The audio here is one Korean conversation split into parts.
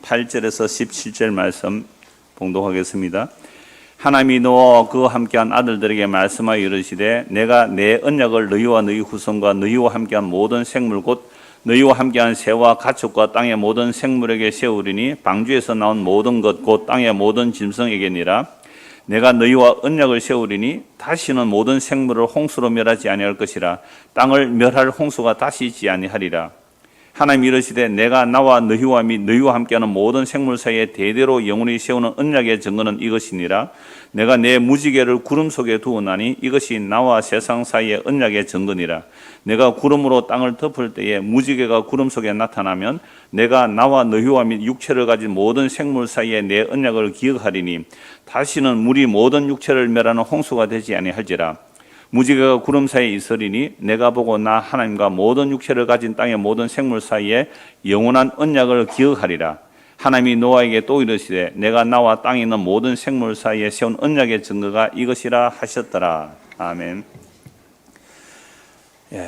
8절에서 17절 말씀 봉독하겠습니다. 하나님이 노아와 그와 함께한 아들들에게 말씀하여 이르시되 내가 내 언약을 너희와 너희 후손과 너희와 함께한 모든 생물 곧 너희와 함께한 새와 가축과 땅의 모든 생물에게 세우리니 방주에서 나온 모든 것 곧 땅의 모든 짐승에게니라. 내가 너희와 언약을 세우리니 다시는 모든 생물을 홍수로 멸하지 아니할 것이라. 땅을 멸할 홍수가 다시 있지 아니하리라. 하나님이 이르시되 내가 나와 너희와 및 너희와 함께하는 모든 생물 사이에 대대로 영원히 세우는 언약의 증거는 이것이니라. 내가 내 무지개를 구름 속에 두었나니 이것이 나와 세상 사이의 언약의 증거니라. 내가 구름으로 땅을 덮을 때에 무지개가 구름 속에 나타나면 내가 나와 너희와 및 육체를 가진 모든 생물 사이에 내 언약을 기억하리니 다시는 물이 모든 육체를 멸하는 홍수가 되지 아니할지라. 무지개가 구름 사이에 있으리니 내가 보고 나 하나님과 모든 육체를 가진 땅의 모든 생물 사이에 영원한 언약을 기억하리라. 하나님이 노아에게 또 이르시되 내가 나와 땅에 있는 모든 생물 사이에 세운 언약의 증거가 이것이라 하셨더라. 아멘.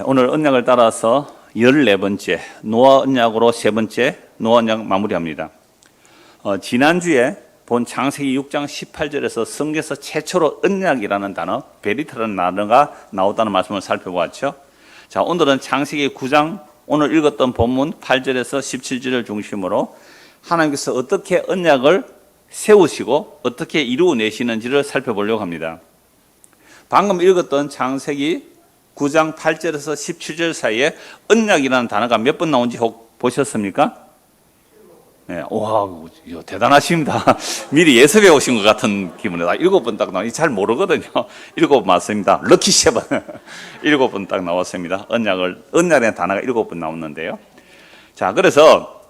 오늘 언약을 따라서 14번째 노아 언약으로 세 번째 노아 언약 마무리합니다. 지난주에 본 창세기 6장 18절에서 성경에서 최초로 언약이라는 단어, 베리트라는 단어가 나왔다는 말씀을 살펴보았죠. 자, 오늘은 창세기 9장 오늘 읽었던 본문 8절에서 17절을 중심으로 하나님께서 어떻게 언약을 세우시고 어떻게 이루어내시는지를 살펴보려고 합니다. 방금 읽었던 창세기 9장 8절에서 17절 사이에 언약이라는 단어가 몇 번 나온지 혹 보셨습니까? 네, 와, 대단하십니다. 미리 예습해 오신 것 같은 기분이다. 7번 딱 나와. 잘 모르거든요. 7번 맞습니다. 럭키 7. 7번 딱 나왔습니다. 언약의 단어가 7번 나왔는데요. 자, 그래서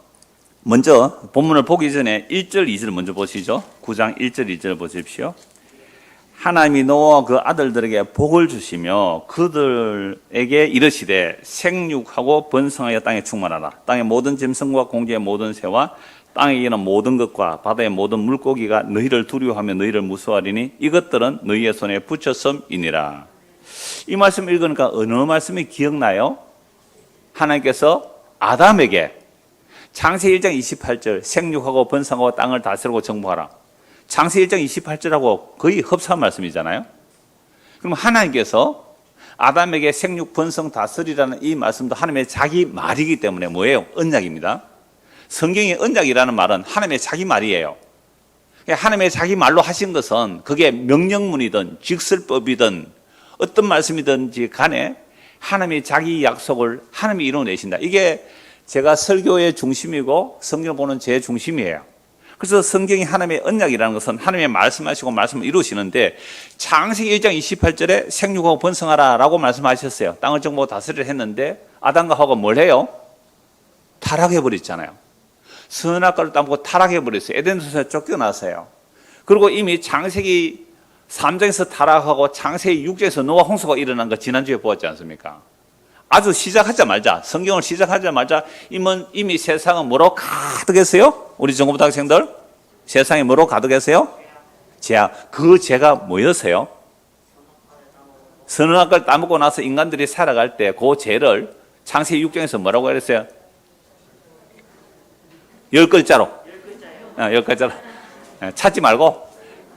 먼저 본문을 보기 전에 1절, 2절 먼저 보시죠. 9장 1절, 2절 보십시오. 하나님이 노아와 그 아들들에게 복을 주시며 그들에게 이르시되 생육하고 번성하여 땅에 충만하라. 땅의 모든 짐승과 공중의 모든 새와 땅에 있는 모든 것과 바다의 모든 물고기가 너희를 두려워하며 너희를 무서워하리니 이것들은 너희의 손에 붙였음이니라. 이 말씀 읽으니까 어느 말씀이 기억나요? 하나님께서 아담에게 창세기 1장 28절 생육하고 번성하고 땅을 다스리고 정복하라. 창세기 1장 28절하고 거의 흡사한 말씀이잖아요. 그럼 하나님께서 아담에게 생육, 번성, 다스리라는 이 말씀도 하나님의 자기 말이기 때문에 뭐예요? 언약입니다. 성경의 언약이라는 말은 하나님의 자기 말이에요. 하나님의 자기 말로 하신 것은 그게 명령문이든 직설법이든 어떤 말씀이든지 간에 하나님의 자기 약속을 하나님이 이루어내신다. 이게 제가 설교의 중심이고 성경을 보는 제 중심이에요. 그래서 성경이 하나님의 언약이라는 것은 하나님의 말씀하시고 말씀을 이루시는데 창세기 1장 28절에 생육하고 번성하라 라고 말씀하셨어요. 땅을 정복하고 다스리라 했는데 아담과 하와가 뭘 해요? 타락해버렸잖아요. 선악과를 따먹고 타락해버렸어요. 에덴 동산에 쫓겨나서요. 그리고 이미 창세기 3장에서 타락하고 창세기 6장에서 노아 홍수가 일어난 거 지난주에 보았지 않습니까? 아주 시작하자마자 성경을 시작하자마자 이미 세상은 뭐로 가득했어요? 우리 전공부 학생들 세상에 뭐로 가득했어요? 죄악. 그 죄가 뭐였어요? 선악과를 따먹고 나서 인간들이 살아갈 때 그 죄를 창세기 6장에서 뭐라고 그랬어요? 10글자로 10글자로 찾지 말고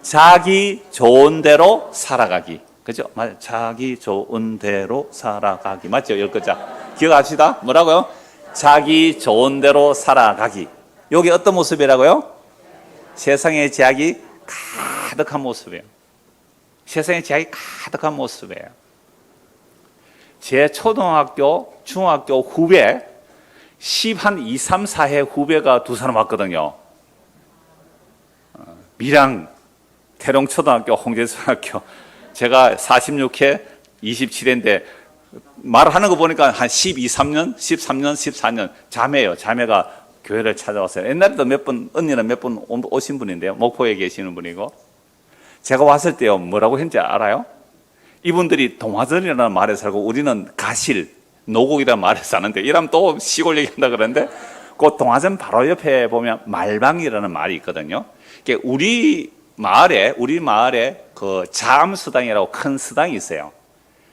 자기 좋은 대로 살아가기. 그죠? 맞아요. 자기 좋은 대로 살아가기. 맞죠? 10글자. 기억합시다. 뭐라고요? 자기 좋은 대로 살아가기. 여기 어떤 모습이라고요? 세상의 제약이 가득한 모습이에요. 세상의 제약이 가득한 모습이에요. 제 초등학교, 중학교 후배, 2, 3, 4회 후배가 두 사람 왔거든요. 밀양, 태롱초등학교, 홍제초등학교. 제가 46회, 27회인데 말하는 거 보니까 한 12, 13년, 14년 자매예요. 자매가 교회를 찾아왔어요. 옛날에도 언니는 몇 번 오신 분인데요. 목포에 계시는 분이고. 제가 왔을 때요, 뭐라고 했는지 알아요? 이분들이 동화전이라는 말에 살고 우리는 가실, 노곡이라는 말에 사는데 이러면 또 시골 얘기한다 그러는데 그 동화전 바로 옆에 보면 말방이라는 말이 있거든요. 우리 마을에 그 자암수당이라고 큰 수당이 있어요.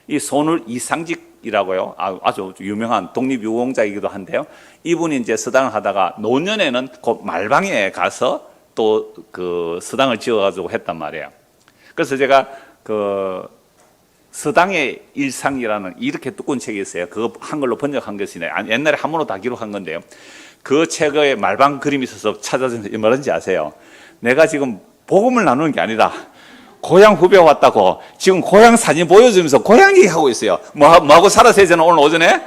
이 손을 이상직 이라고요. 아주 유명한 독립유공자이기도 한데요. 이분이 이제 서당을 하다가 노년에는 그 말방에 가서 또 그 서당을 지어가지고 했단 말이에요. 그래서 제가 그 서당의 일상이라는 이렇게 두꺼운 책이 있어요. 그거 한글로 번역한 것이네. 옛날에 한문으로 다 기록한 건데요. 그 책에 말방 그림이 있어서 찾아주면서 이 말인지 아세요? 내가 지금 복음을 나누는 게 아니라 고향 후배 왔다고 지금 고향 사진 보여주면서 고향 얘기하고 있어요. 뭐하고 살았어요, 저는 오늘 오전에?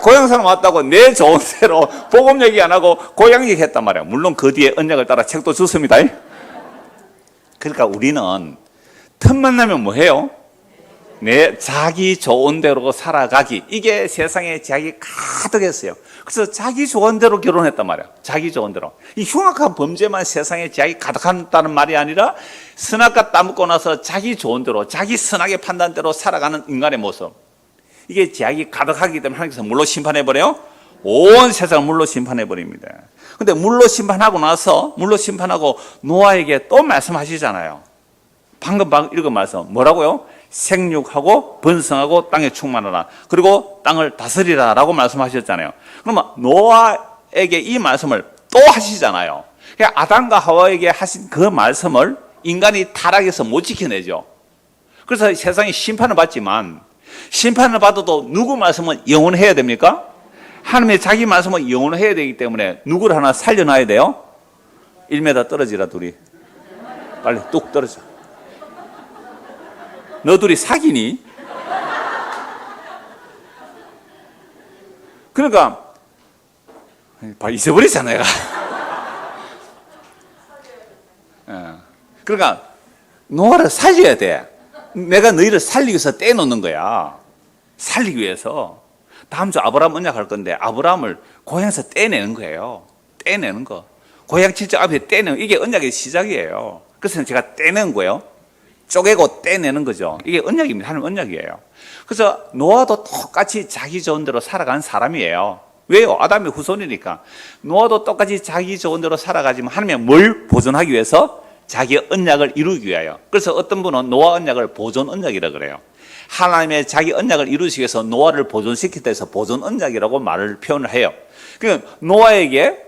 고향 사람 왔다고 내 좋은 대로 복음 얘기 안 하고 고향 얘기 했단 말이에요. 물론 그 뒤에 언약을 따라 책도 줬습니다. 그러니까 우리는 틈만 나면 뭐 해요? 내 자기 좋은 대로 살아가기. 이게 세상에 제약이 가득했어요. 그래서 자기 좋은 대로 결혼했단 말이에요. 자기 좋은 대로. 이 흉악한 범죄만 세상에 제약이 가득한다는 말이 아니라 선악과 따먹고 나서 자기 좋은 대로, 자기 선악의 판단대로 살아가는 인간의 모습. 이게 제약이 가득하기 때문에 하나님께서 물로 심판해버려요. 온 세상을 물로 심판해버립니다. 근데 물로 심판하고 나서, 물로 심판하고 노아에게 또 말씀하시잖아요. 방금 읽은 말씀 뭐라고요? 생육하고 번성하고 땅에 충만하라. 그리고 땅을 다스리라 라고 말씀하셨잖아요. 그러면 노아에게 이 말씀을 또 하시잖아요. 그러니까 아담과 하와에게 하신 그 말씀을 인간이 타락해서 못 지켜내죠. 그래서 세상이 심판을 받지만 심판을 받아도 누구 말씀은 영원해야 됩니까? 하나님의 자기 말씀은 영원해야 되기 때문에 누구를 하나 살려놔야 돼요? 1m 떨어지라 둘이. 빨리 뚝 떨어져. 너 둘이 사귀니? 그러니까 잊어버리잖아 내가. 그러니까 노아를 살려야 돼. 내가 너희를 살리기 위해서 떼놓는 거야. 살리기 위해서. 다음 주 아브라함 언약할 건데 아브라함을 고향에서 떼내는 거예요. 떼내는 거. 고향 친척 앞에 떼내는 이게 언약의 시작이에요. 그래서 제가 떼낸 거예요. 쪼개고 떼내는 거죠. 이게 언약입니다. 하나님 언약이에요. 그래서 노아도 똑같이 자기 좋은 대로 살아가는 사람이에요. 왜요? 아담의 후손이니까. 노아도 똑같이 자기 좋은 대로 살아가지만 하나님의 뭘 보존하기 위해서? 자기 언약을 이루기 위하여. 그래서 어떤 분은 노아 언약을 보존 언약이라 그래요. 하나님의 자기 언약을 이루시기 위해서 노아를 보존시키다 해서 보존 언약이라고 말을 표현을 해요. 그러니까 노아에게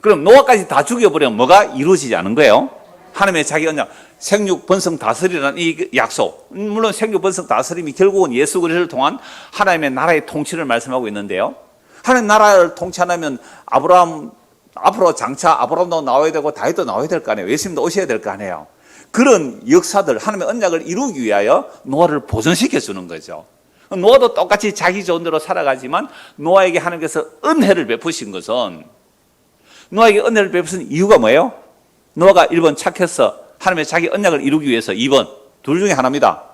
그럼 노아까지 다 죽여버리면 뭐가 이루어지지 않은 거예요? 하나님의 자기 언약, 생육 번성 다스리라는 이 약속. 물론 생육 번성 다스림이 결국은 예수 그리스도를 통한 하나님의 나라의 통치를 말씀하고 있는데요. 하나님 나라를 통치하려면 아브라함 앞으로 장차 아브라함도 나와야 되고 다윗도 나와야 될 거 아니에요. 예수님도 오셔야 될 거 아니에요. 그런 역사들, 하나님의 언약을 이루기 위하여 노아를 보존시켜 주는 거죠. 노아도 똑같이 자기 좋은 대로 살아가지만 노아에게 하나님께서 은혜를 베푸신 것은 노아에게 은혜를 베푸신 이유가 뭐예요? 노아가 1번 착해서 하나님의 자기 언약을 이루기 위해서 2번, 둘 중에 하나입니다.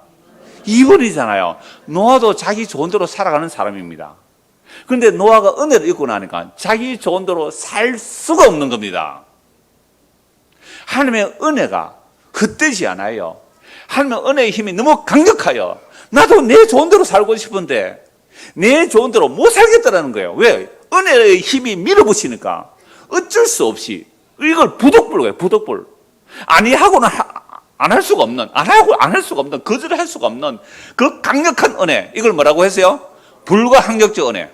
2번이잖아요. 노아도 자기 좋은 대로 살아가는 사람입니다. 그런데 노아가 은혜를 입고 나니까 자기 좋은 대로 살 수가 없는 겁니다. 하나님의 은혜가 헛되지 않아요. 하나님의 은혜의 힘이 너무 강력하여 나도 내 좋은 대로 살고 싶은데 내 좋은 대로 못 살겠다라는 거예요. 왜? 은혜의 힘이 밀어붙이니까 어쩔 수 없이 이걸 부득불이에요. 부득불. 아니하고는 안 할 수가 없는, 안 하고 안 할 수가 없는, 거절을 할 수가 없는 그 강력한 은혜. 이걸 뭐라고 했어요? 불가항력적 은혜.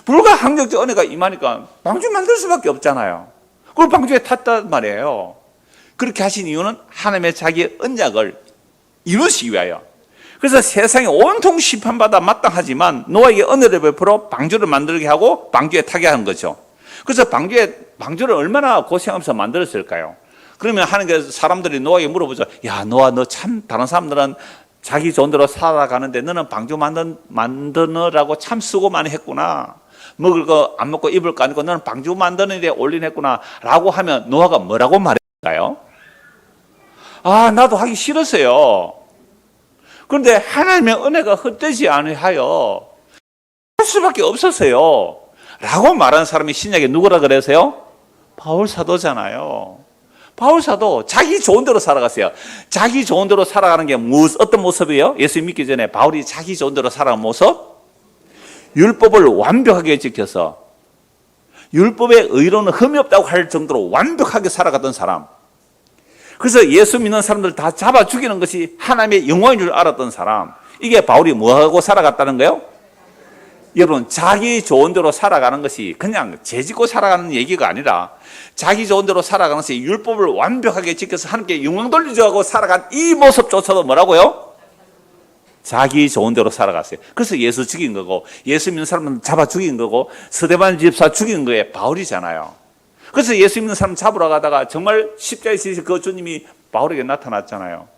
불가항력적 은혜가 임하니까 방주 만들 수밖에 없잖아요. 그걸 방주에 탔단 말이에요. 그렇게 하신 이유는 하나님의 자기 언약을 이루시기 위하여. 그래서 세상에 온통 심판받아 마땅하지만 노아에게 은혜를 베풀어 방주를 만들게 하고 방주에 타게 한 거죠. 그래서 방주를 얼마나 고생하면서 만들었을까요? 그러면 하나님께서 사람들이 노아에게 물어보죠. 야, 노아, 너 참 다른 사람들은 자기 좋은 대로 살아가는데 너는 방주 만드느라고 참 수고 많이 했구나. 먹을 거 안 먹고 입을 거 아니고 너는 방주 만드는 데 올인했구나. 라고 하면 노아가 뭐라고 말했을까요? 아, 나도 하기 싫었어요. 그런데 하나님의 은혜가 헛되지 않으하여 할 수밖에 없었어요. 라고 말하는 사람이 신약에 누구라 그래서요? 바울 사도잖아요. 바울 사도 자기 좋은 대로 살아갔어요. 자기 좋은 대로 살아가는 게 어떤 모습이에요? 예수 믿기 전에 바울이 자기 좋은 대로 살아가는 모습? 율법을 완벽하게 지켜서 율법의 의로는 흠이 없다고 할 정도로 완벽하게 살아갔던 사람. 그래서 예수 믿는 사람들 다 잡아 죽이는 것이 하나님의 영광인 줄 알았던 사람. 이게 바울이 뭐하고 살아갔다는 거예요? 여러분, 자기 좋은 대로 살아가는 것이 그냥 죄짓고 살아가는 얘기가 아니라 자기 좋은 대로 살아가는 것이 율법을 완벽하게 지켜서 하나님께 영광 돌리려고 살아간 이 모습조차도 뭐라고요? 자기 좋은 대로 살아갔어요. 그래서 예수 죽인 거고, 예수 믿는 사람은 잡아 죽인 거고, 스데반 집사 죽인 거에 바울이잖아요. 그래서 예수 믿는 사람 잡으러 가다가 정말 십자가에 지신 그 주님이 바울에게 나타났잖아요.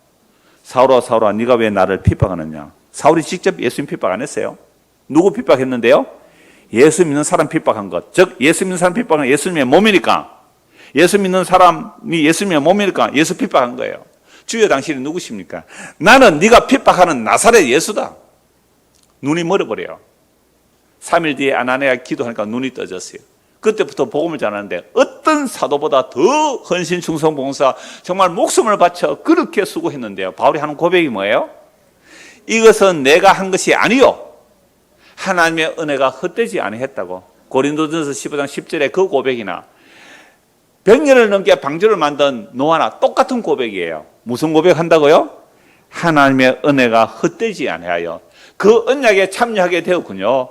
사울아, 사울아, 네가 왜 나를 핍박하느냐? 사울이 직접 예수님 핍박 안 했어요. 누구 핍박했는데요? 예수 믿는 사람 핍박한 것. 즉 예수 믿는 사람 핍박은 예수님의 몸이니까, 예수 믿는 사람이 예수님의 몸이니까 예수 핍박한 거예요. 주여, 당신이 누구십니까? 나는 네가 핍박하는 나사렛 예수다. 눈이 멀어버려요. 3일 뒤에 아나니아가 기도하니까 눈이 떠졌어요. 그때부터 복음을 전하는데 어떤 사도보다 더 헌신 충성 봉사, 정말 목숨을 바쳐 그렇게 수고했는데요. 바울이 하는 고백이 뭐예요? 이것은 내가 한 것이 아니요, 하나님의 은혜가 헛되지 아니했다고. 고린도전서 15장 10절에 그 고백이나 100년을 넘게 방주를 만든 노아나 똑같은 고백이에요. 무슨 고백한다고요? 하나님의 은혜가 헛되지 아니하여 그 언약에 참여하게 되었군요.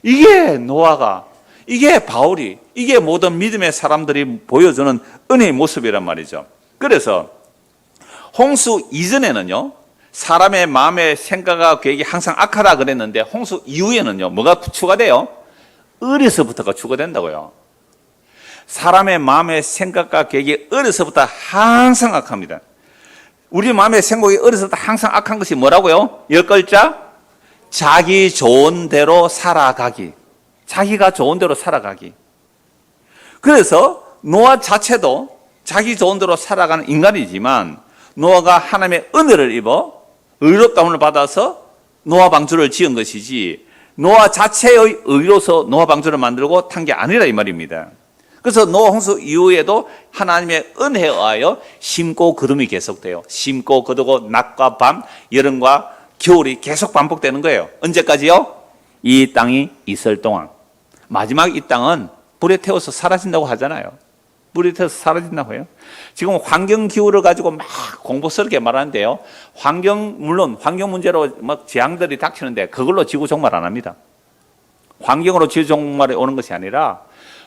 이게 노아가, 이게 바울이, 이게 모든 믿음의 사람들이 보여주는 은혜의 모습이란 말이죠. 그래서 홍수 이전에는요, 사람의 마음의 생각과 계획이 항상 악하다 그랬는데 홍수 이후에는요, 뭐가 추가돼요? 어려서부터가 추가된다고요. 사람의 마음의 생각과 계획이 어려서부터 항상 악합니다. 우리 마음의 생각이 어려서부터 항상 악한 것이 뭐라고요? 10글자? 자기 좋은 대로 살아가기. 자기가 좋은 대로 살아가기. 그래서 노아 자체도 자기 좋은 대로 살아가는 인간이지만 노아가 하나님의 은혜를 입어 의롭다움을 받아서 노아 방주를 지은 것이지 노아 자체의 의로서 노아 방주를 만들고 탄 게 아니라 이 말입니다. 그래서 노아 홍수 이후에도 하나님의 은혜에 의하여 심고 거둠이 계속돼요. 심고 거두고 낮과 밤, 여름과 겨울이 계속 반복되는 거예요. 언제까지요? 이 땅이 있을 동안. 마지막 이 땅은 불에 태워서 사라진다고 하잖아요. 불에 태워서 사라진다고 해요. 지금 환경기후를 가지고 막 공포스럽게 말하는데요. 물론 환경 문제로 막 재앙들이 닥치는데 그걸로 지구 종말 안 합니다. 환경으로 지구 종말이 오는 것이 아니라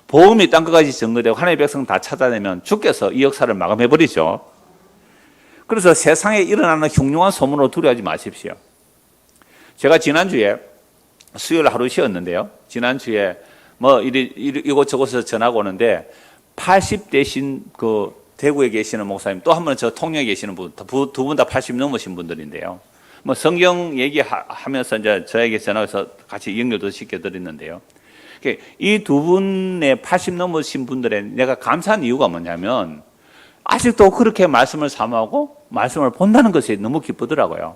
복음이 땅끝까지 전거되고 하나님의 백성 다 찾아내면 주께서 이 역사를 마감해버리죠. 그래서 세상에 일어나는 흉흉한 소문으로 두려워하지 마십시오. 제가 지난주에 수요일 하루 쉬었는데요. 지난주에 뭐 이곳저곳에서 전화가 오는데 80대신 그 대구에 계시는 목사님, 또 한 분은 저 통영에 계시는 분, 두 분 다 80 넘으신 분들인데요. 뭐 성경 얘기하면서 이제 저에게 전화해서 같이 연결도 시켜드렸는데요. 이 두 분의 80 넘으신 분들의 내가 감사한 이유가 뭐냐면 아직도 그렇게 말씀을 사모하고 말씀을 본다는 것이 너무 기쁘더라고요.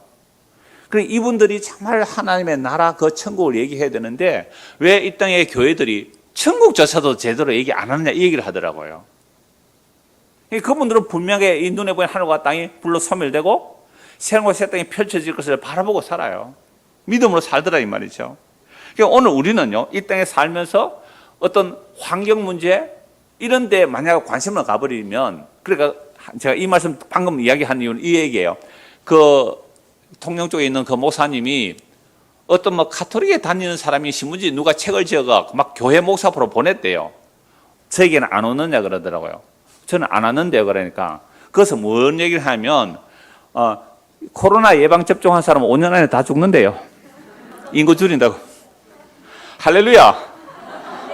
그리고 이분들이 정말 하나님의 나라 그 천국을 얘기해야 되는데 왜 이 땅의 교회들이 천국조차도 제대로 얘기 안 하느냐 이 얘기를 하더라고요. 그분들은 분명히 이 눈에 보이는 하늘과 땅이 불로 소멸되고 새로운 새 땅이 펼쳐질 것을 바라보고 살아요. 믿음으로 살더라 이 말이죠. 그러니까 오늘 우리는요, 이 땅에 살면서 어떤 환경 문제 이런 데 만약 관심을 가버리면, 그러니까 제가 이 말씀 방금 이야기한 이유는 이 얘기예요. 그 통영 쪽에 있는 그 목사님이 어떤 뭐 카톨릭에 다니는 사람이 신문지 누가 책을 지어가 막 교회 목사 앞으로 보냈대요. 저에게는 안 오느냐 그러더라고요. 저는 안 왔는데요. 그러니까 그것은 뭔 얘기를 하면 코로나 예방 접종한 사람은 5년 안에 다 죽는데요. 인구 줄인다고. 할렐루야.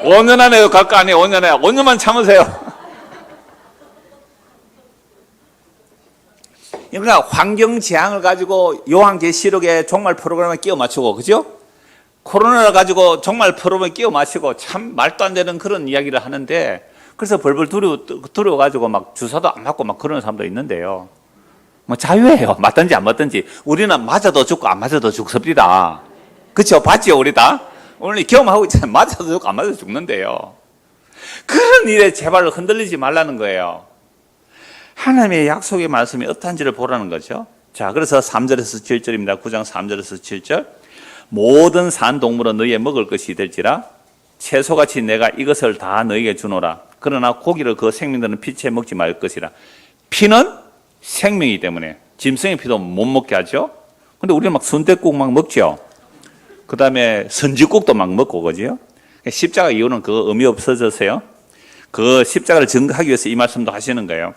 5년 안에 갈 거 아니에요. 5년만 참으세요. 그러니까 환경 재앙을 가지고 요한계시록의 종말 프로그램에 끼워 맞추고, 그죠? 코로나를 가지고 종말 프로그램에 끼워 맞추고 참 말도 안 되는 그런 이야기를 하는데, 그래서 벌벌 두려워가지고 막 주사도 안 맞고 막 그런 사람도 있는데요. 뭐 자유예요. 맞든지 안 맞든지. 우리는 맞아도 죽고 안 맞아도 죽습니다. 그렇죠? 봤죠? 우리 다? 오늘 경험하고 있잖아요. 맞아도 죽고 안 맞아도 죽는데요. 그런 일에 제발 흔들리지 말라는 거예요. 하나님의 약속의 말씀이 어떠한지를 보라는 거죠. 자, 그래서 3절에서 7절입니다. 9장 3절에서 7절. 모든 산 동물은 너희의 먹을 것이 될지라 채소같이 내가 이것을 다 너희에게 주노라. 그러나 고기를 그 생명들은 피채 먹지 말 것이라. 피는 생명이기 때문에 짐승의 피도 못 먹게 하죠. 근데 우리는 막 순댓국 막 먹죠. 그 다음에 선지국도 막 먹고, 그죠? 십자가 이유는 그 의미 없어졌어요. 그 십자가를 증거하기 위해서 이 말씀도 하시는 거예요.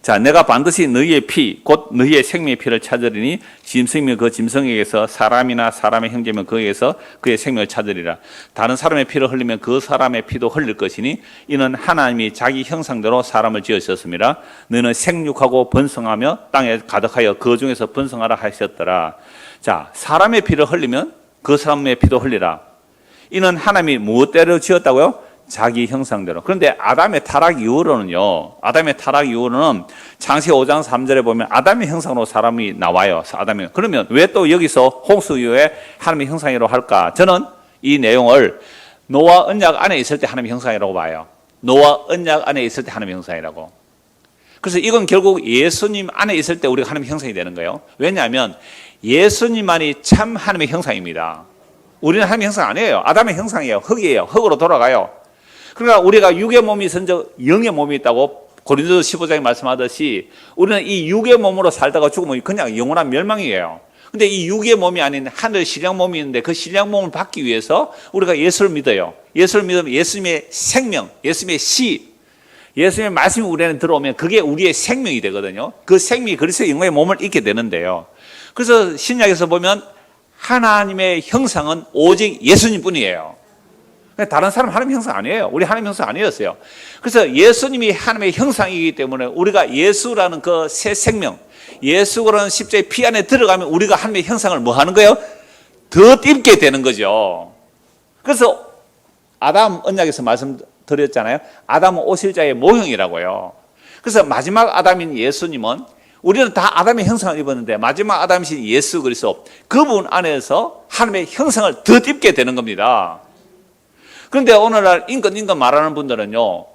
자, 내가 반드시 너희의 피, 곧 너희의 생명의 피를 찾으리니 짐승이면 그 짐승에게서 사람이나 사람의 형제면 그에게서 그의 생명을 찾으리라. 다른 사람의 피를 흘리면 그 사람의 피도 흘릴 것이니 이는 하나님이 자기 형상대로 사람을 지으셨습니다. 너는 생육하고 번성하며 땅에 가득하여 그 중에서 번성하라 하셨더라. 자, 사람의 피를 흘리면 그 사람의 피도 흘리라. 이는 하나님이 무엇대로 지었다고요? 자기 형상대로. 그런데 아담의 타락 이후로는요, 창세기 5장 3절에 보면 아담의 형상으로 사람이 나와요. 아담이. 그러면 왜 또 여기서 홍수 이후에 하나님의 형상이라고 할까? 저는 이 내용을 노아 언약 안에 있을 때 하나님의 형상이라고 봐요. 노아 언약 안에 있을 때 하나님의 형상이라고. 그래서 이건 결국 예수님 안에 있을 때 우리가 하나님의 형상이 되는 거예요. 왜냐하면 예수님만이 참 하나님의 형상입니다. 우리는 하나님의 형상 아니에요. 아담의 형상이에요. 흙이에요. 흙으로 돌아가요. 그러니까 우리가 육의 몸이 있어서 영의 몸이 있다고 고린도서 15장에 말씀하듯이 우리는 이 육의 몸으로 살다가 죽으면 그냥 영원한 멸망이에요. 근데 이 육의 몸이 아닌 하늘 신령 몸이 있는데 그 신령 몸을 받기 위해서 우리가 예수를 믿어요. 예수를 믿으면 예수님의 생명, 예수님의 시, 예수님의 말씀이 우리 안에 들어오면 그게 우리의 생명이 되거든요. 그 생명이 그리스도의 영광의 몸을 입게 되는데요. 그래서 신약에서 보면 하나님의 형상은 오직 예수님 뿐이에요. 다른 사람 하나님 형상 아니에요. 우리 하나님 형상 아니었어요. 그래서 예수님이 하나님의 형상이기 때문에 우리가 예수라는 그 새 생명, 예수라는 십자의 피 안에 들어가면 우리가 하나님의 형상을 뭐 하는 거예요? 더 띠게 되는 거죠. 그래서 아담 언약에서 말씀드렸잖아요. 아담은 오실자의 모형이라고요. 그래서 마지막 아담인 예수님은 우리는 다 아담의 형상을 입었는데 마지막 아담이신 예수 그리스도 그분 안에서 하나님의 형상을 더 띠게 되는 겁니다. 그런데 오늘날 인권 말하는 분들은요,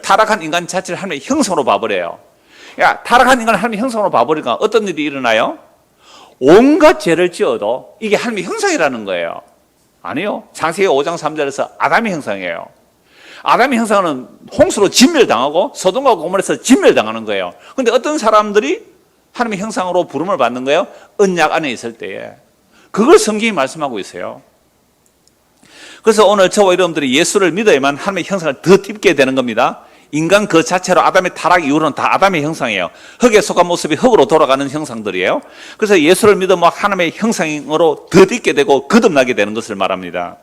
타락한 인간 자체를 하나님의 형상으로 봐버려요. 야, 타락한 인간을 하나님의 형상으로 봐버리니까 어떤 일이 일어나요? 온갖 죄를 지어도 이게 하나님의 형상이라는 거예요. 아니요. 창세기 5장 3절에서 아담의 형상이에요. 아담의 형상은 홍수로 진멸당하고 소돔과 고모라에서 진멸당하는 거예요. 그런데 어떤 사람들이 하나님의 형상으로 부름을 받는 거예요? 언약 안에 있을 때에. 그걸 성경이 말씀하고 있어요. 그래서 오늘 저와 여러분들이 예수를 믿어야만 하나님의 형상을 더 띠게 되는 겁니다. 인간 그 자체로 아담의 타락 이후로는 다 아담의 형상이에요. 흙에 속한 모습이 흙으로 돌아가는 형상들이에요. 그래서 예수를 믿으면 하나님의 형상으로 더 띠게 되고 거듭나게 되는 것을 말합니다.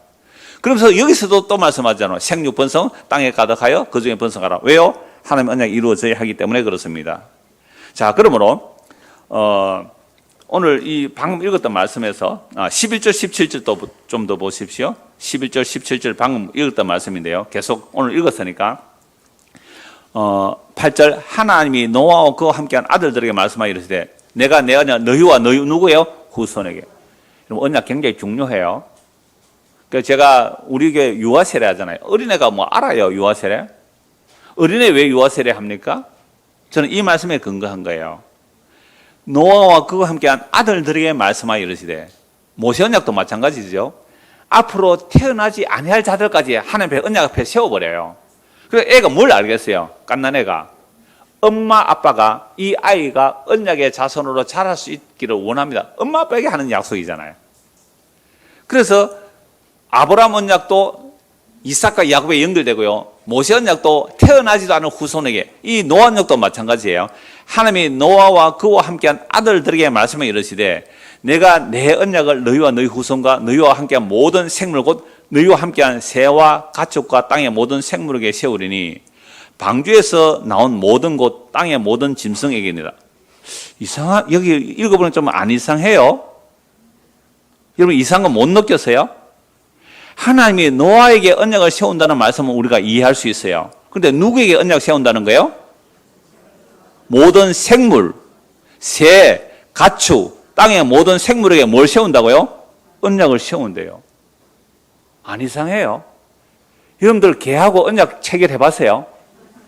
그러면서 여기서도 또 말씀하잖아요. 생육 번성 땅에 가득하여 그 중에 번성하라. 왜요? 하나님의 언약이 이루어져야 하기 때문에 그렇습니다. 자, 그러므로 오늘 이 방금 읽었던 말씀에서 11절 17절도 좀 더 보십시오. 11절 17절 방금 읽었던 말씀인데요. 계속 오늘 읽었으니까 8절 하나님이 노아와 그와 함께한 아들들에게 말씀하여 이르시되 내가 너희와 너희 누구예요? 후손에게. 여러분 언약 굉장히 중요해요. 그래서 제가 우리에게 유아 세례 하잖아요. 어린애가 뭐 알아요, 유아 세례? 어린애 왜 유아 세례 합니까? 저는 이 말씀에 근거한 거예요. 노아와 그와 함께한 아들들에게 말씀하여 이르시되 모세 언약도 마찬가지죠. 앞으로 태어나지 아니할 자들까지 하나님 앞에 언약 앞에 세워버려요. 그래서 애가 뭘 알겠어요? 갓난 애가 엄마 아빠가 이 아이가 언약의 자손으로 자랄 수 있기를 원합니다. 엄마 아빠에게 하는 약속이잖아요. 그래서 아브라함 언약도 이삭과 야곱에 연결되고요. 모세 언약도 태어나지도 않은 후손에게, 이 노아 언약도 마찬가지예요. 하나님이 노아와 그와 함께한 아들들에게 말씀해 이르시되 내가 내 언약을 너희와 너희 후손과 너희와 함께한 모든 생물 곧 너희와 함께한 새와 가축과 땅의 모든 생물에게 세우리니 방주에서 나온 모든 곳 땅의 모든 짐승에게입니다. 여기 읽어보면 좀 안 이상해요? 여러분 이상한 거 못 느꼈어요? 하나님이 노아에게 언약을 세운다는 말씀은 우리가 이해할 수 있어요. 그런데 누구에게 언약을 세운다는 거예요? 모든 생물, 새, 가축, 땅의 모든 생물에게 뭘 세운다고요? 언약을 세운대요. 안 이상해요? 여러분들 개하고 언약 체결해 봤어요?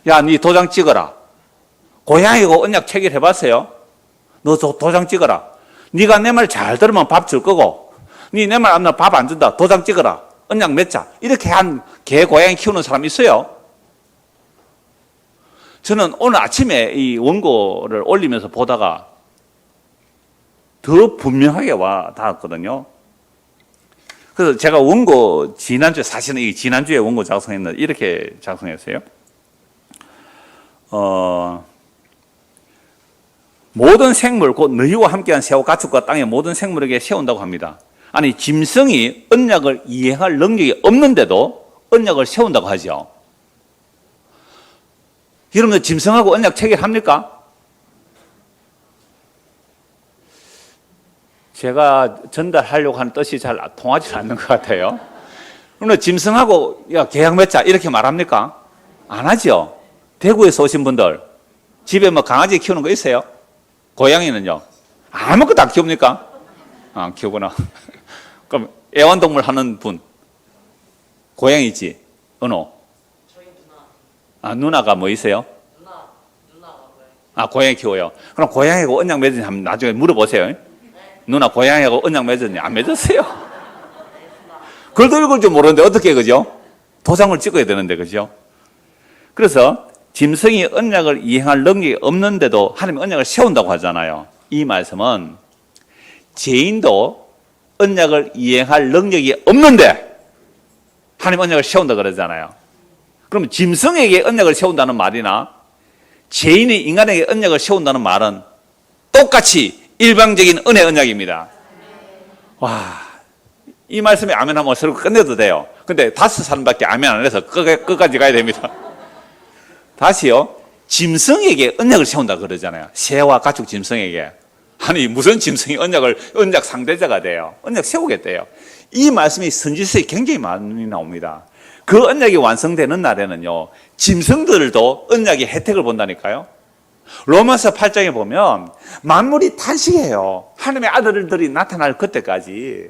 야, 네 도장 찍어라. 고양이고 언약 체결해 봤어요? 너 도장 찍어라. 네가 내 말 잘 들으면 밥 줄 거고, 네 내 말 안 들으면 밥 안 준다. 도장 찍어라. 언약 맺자. 이렇게 한 개, 고양이 키우는 사람 있어요? 저는 오늘 아침에 이 원고를 올리면서 보다가 더 분명하게 와 닿았거든요. 그래서 제가 원고 지난주에, 사실은 이 지난주에 원고 작성했는데 이렇게 작성했어요. 모든 생물, 곧 너희와 함께한 새와 가축과 땅의 모든 생물에게 세운다고 합니다. 아니, 짐승이 언약을 이행할 능력이 없는데도 언약을 세운다고 하죠. 여러분들 짐승하고 언약 체결합니까? 제가 전달하려고 하는 뜻이 잘 통하지 않는 것 같아요. 그러면 짐승하고 야, 계약 맺자 이렇게 말합니까? 안 하죠. 대구에서 오신 분들 집에 뭐 강아지 키우는 거 있어요? 고양이는요? 아무것도 안 키웁니까? 안 키우구나. 그럼 애완동물 하는 분 고양이지? 은호? 저희 누나. 아, 누나가 뭐 있어요? 누나가 고양이. 아, 고양이 키워요. 그럼 고양이하고 언약 맺은지 한번 나중에 물어보세요. 누나 고양이하고 언약 맺었냐? 안 맺었어요. 글도 읽을 줄 모르는데 어떻게 그죠? 도장을 찍어야 되는데 그죠? 그래서 짐승이 언약을 이행할 능력이 없는데도 하나님이 언약을 세운다고 하잖아요. 이 말씀은 죄인도 언약을 이행할 능력이 없는데 하나님 언약을 세운다 그러잖아요. 그러면 짐승에게 언약을 세운다는 말이나 죄인이 인간에게 언약을 세운다는 말은 똑같이 일방적인 은혜 언약입니다. 와, 이 말씀에 아멘 하면 서로 끝내도 돼요. 근데 5사람밖에 아멘 안 해서 끝까지 가야 됩니다. 다시요. 짐승에게 언약을 세운다 그러잖아요. 새와 가축 짐승에게. 아니, 무슨 짐승이 언약 상대자가 돼요? 언약 세우겠대요. 이 말씀이 선지서에 굉장히 많이 나옵니다. 그 언약이 완성되는 날에는요, 짐승들도 언약의 혜택을 본다니까요. 로마서 8장에 보면 만물이 탄식해요. 하나님의 아들들이 나타날 그때까지.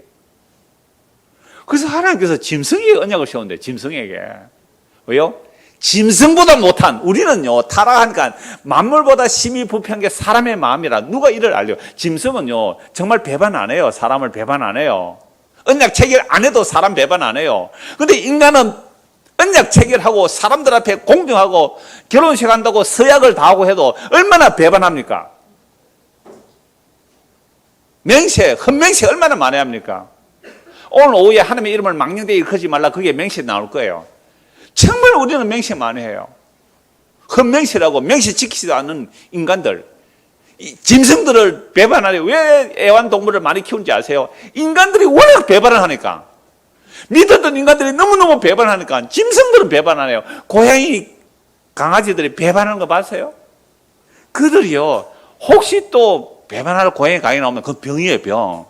그래서 하나님께서 짐승에게 언약을 세운대, 짐승에게. 왜요? 짐승보다 못한, 우리는요, 타락하니까 만물보다 심히 부패한 게 사람의 마음이라 누가 이를 알려. 짐승은요, 정말 배반 안 해요. 사람을 배반 안 해요. 언약 체결 안 해도 사람 배반 안 해요. 근데 인간은 언약 체결하고 사람들 앞에 공정하고 결혼식 한다고 서약을 다 하고 해도 얼마나 배반합니까? 헌맹세 얼마나 많이 합니까? 오늘 오후에 하나님의 이름을 망령되이 일컫지 말라, 그게 맹세 나올 거예요. 정말 우리는 맹세 많이 해요. 헌맹세라고 맹세 지키지도 않는 인간들, 짐승들을 배반하려. 왜 애완동물을 많이 키우는지 아세요? 인간들이 워낙 배반을 하니까. 믿었던 인간들이 너무너무 배반하니까 짐승들은 배반 안 해요. 고양이, 강아지들이 배반하는 거 봤어요? 그들이요, 혹시 또 배반하는 고양이, 강아지 나오면 그 병이에요, 병.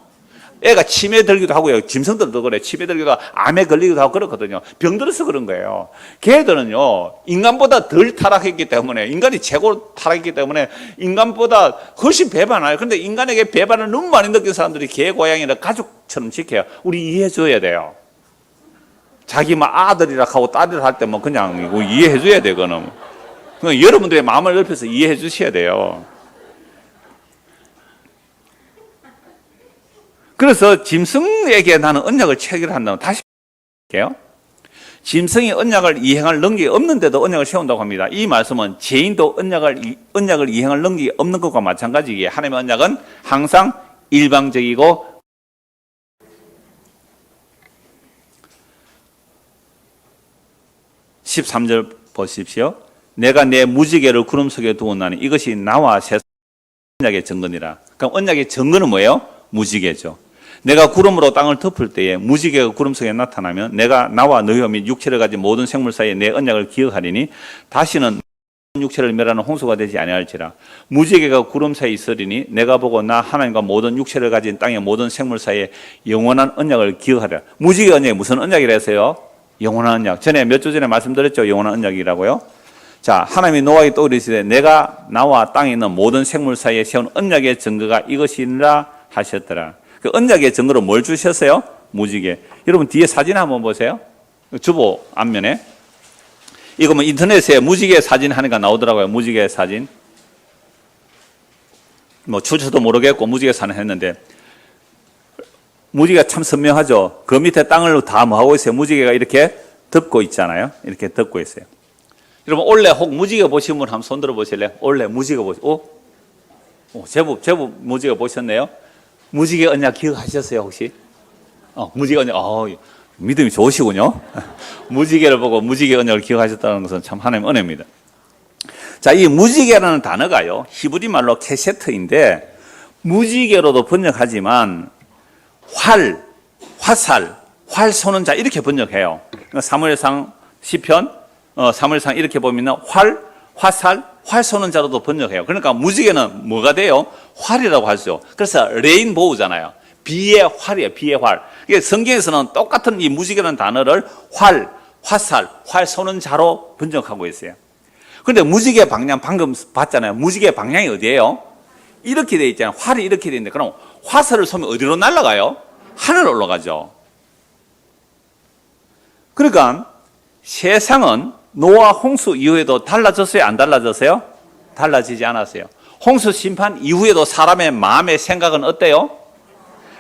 애가 치매 들기도 하고요. 짐승들도 그래. 치매 들기도 하고 암에 걸리기도 하고 그렇거든요. 병들어서 그런 거예요. 걔들은요, 인간보다 덜 타락했기 때문에, 인간이 최고 타락했기 때문에 인간보다 훨씬 배반해요. 그런데 인간에게 배반을 너무 많이 느낀 사람들이 개, 고양이를 가족처럼 지켜요. 우리 이해해 줘야 돼요. 자기 막 아들이라 하고 딸이라 할 때 뭐 그냥 이거 이해해 줘야 돼, 그거는. 여러분들의 마음을 넓혀서 이해해 주셔야 돼요. 그래서 짐승에게 나는 언약을 체결한다면, 다시 할게요. 짐승이 언약을 이행할 능력이 없는데도 언약을 세운다고 합니다. 이 말씀은 죄인도 언약을 이행할 능력이 없는 것과 마찬가지기에 하나님의 언약은 항상 일방적이고 13절 보십시오. 내가 내 무지개를 구름 속에 두었나니 이것이 나와 세상 언약의 증거니라. 그럼 언약의 증거는 뭐예요? 무지개죠. 내가 구름으로 땅을 덮을 때에 무지개가 구름 속에 나타나면 내가 나와 너희와 및 육체를 가진 모든 생물 사이에 내 언약을 기억하리니 다시는 육체를 멸하는 홍수가 되지 아니할지라. 무지개가 구름 사이에 있으리니 내가 보고 나 하나님과 모든 육체를 가진 땅의 모든 생물 사이에 영원한 언약을 기억하리라. 무지개 언약이 무슨 언약이라 했어요? 영원한 언약. 전에 몇 주 전에 말씀드렸죠. 영원한 언약이라고요. 자, 하나님이 노아에게 또 이르시되 내가 나와 땅에 있는 모든 생물 사이에 세운 언약의 증거가 이것이니라 하셨더라. 그 언약의 증거로 뭘 주셨어요? 무지개. 여러분 뒤에 사진 한번 보세요. 주보 앞면에. 이거 뭐 인터넷에 무지개 사진 하니까 나오더라고요. 무지개 사진. 뭐 출처도 모르겠고 무지개 사진 했는데 무지개가 참 선명하죠. 그 밑에 땅을 다 뭐 하고 있어요? 무지개가 이렇게 덮고 있잖아요. 이렇게 덮고 있어요. 여러분 올해 혹 무지개 보신 분 한번 손 들어 보실래요? 올해 무지개 제법 무지개 보셨네요. 무지개 언약 기억하셨어요, 혹시? 무지개 언약, 믿음이 좋으시군요. 무지개를 보고 무지개 언약을 기억하셨다는 것은 참 하나님의 은혜입니다. 자, 이 무지개라는 단어가요, 히브리 말로 케세트인데, 무지개로도 번역하지만, 화살, 활 쏘는 자, 이렇게 번역해요. 사무엘상 시편, 사무엘상 이렇게 보면 화살, 활 쏘는 자로도 번역해요. 그러니까 무지개는 뭐가 돼요? 활이라고 하죠. 그래서 레인보우잖아요. 비의 활이에요. 비의 활. 이게 성경에서는 똑같은 이 무지개라는 단어를 화살, 활 쏘는 자로 번역하고 있어요. 그런데 무지개 방향 방금 봤잖아요. 무지개 방향이 어디예요? 이렇게 돼 있잖아요. 활이 이렇게 돼 있는데 그럼 화살을 쏘면 어디로 날아가요? 하늘로 올라가죠. 그러니까 세상은 노아 홍수 이후에도 달라졌어요? 안 달라졌어요? 달라지지 않았어요. 홍수 심판 이후에도 사람의 마음의 생각은 어때요?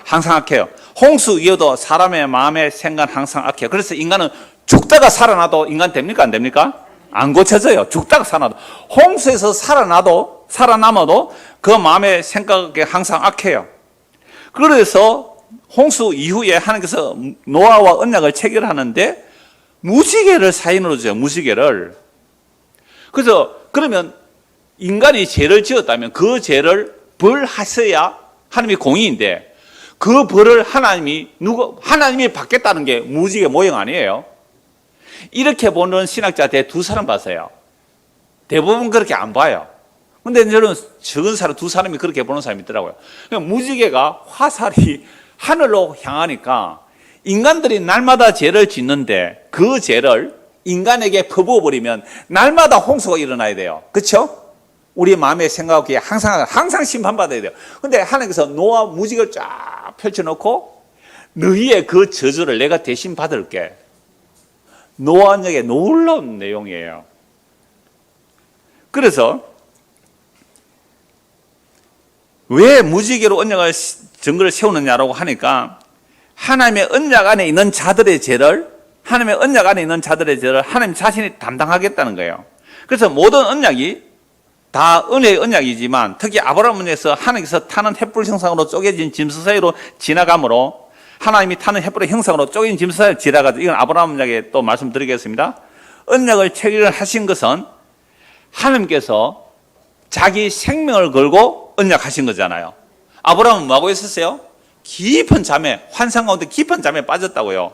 항상 악해요. 홍수 이후에도 사람의 마음의 생각은 항상 악해요. 그래서 인간은 죽다가 살아나도 인간 됩니까? 안 됩니까? 안 고쳐져요. 죽다가 살아나도. 홍수에서 살아남아도 그 마음의 생각이 항상 악해요. 그래서 홍수 이후에 하나님께서 노아와 언약을 체결하는데 무지개를 사인으로 줘요. 무지개를. 그래서 그러면 인간이 죄를 지었다면 그 죄를 벌하셔야 하나님이 공의인데 그 벌을 하나님이 받겠다는 게 무지개 모형 아니에요. 이렇게 보는 신학자한테 두 사람 봤어요. 대부분 그렇게 안 봐요. 근데 저는 적은 사람, 두 사람이 그렇게 보는 사람이 있더라고요. 그러니까 무지개가 화살이 하늘로 향하니까 인간들이 날마다 죄를 짓는데 그 죄를 인간에게 퍼부어버리면 날마다 홍수가 일어나야 돼요. 그렇죠? 우리 마음의 생각이 항상 심판받아야 돼요. 근데 하나님께서 노아 무지개를 쫙 펼쳐놓고 너희의 그 저주를 내가 대신 받을게. 노아 언약의 놀라운 내용이에요. 그래서 왜 무지개로 언약을 증거를 세우느냐라고 하니까 하나님의 언약 안에 있는 자들의 죄를 하나님 자신이 담당하겠다는 거예요. 그래서 모든 언약이 다 은혜의 언약이지만 특히 아브라함 언약에서 하나님께서 타는 횃불 형상으로 쪼개진 짐승 사이로 지나가므로 하나님이 타는 횃불의 형상으로 쪼개진 짐승 사이로 지나가죠. 이건 아브라함 언약에 또 말씀드리겠습니다. 언약을 체결하신 것은 하나님께서 자기 생명을 걸고 언약하신 거잖아요. 아브라함은 뭐하고 있었어요? 깊은 잠에, 환상 가운데 깊은 잠에 빠졌다고요.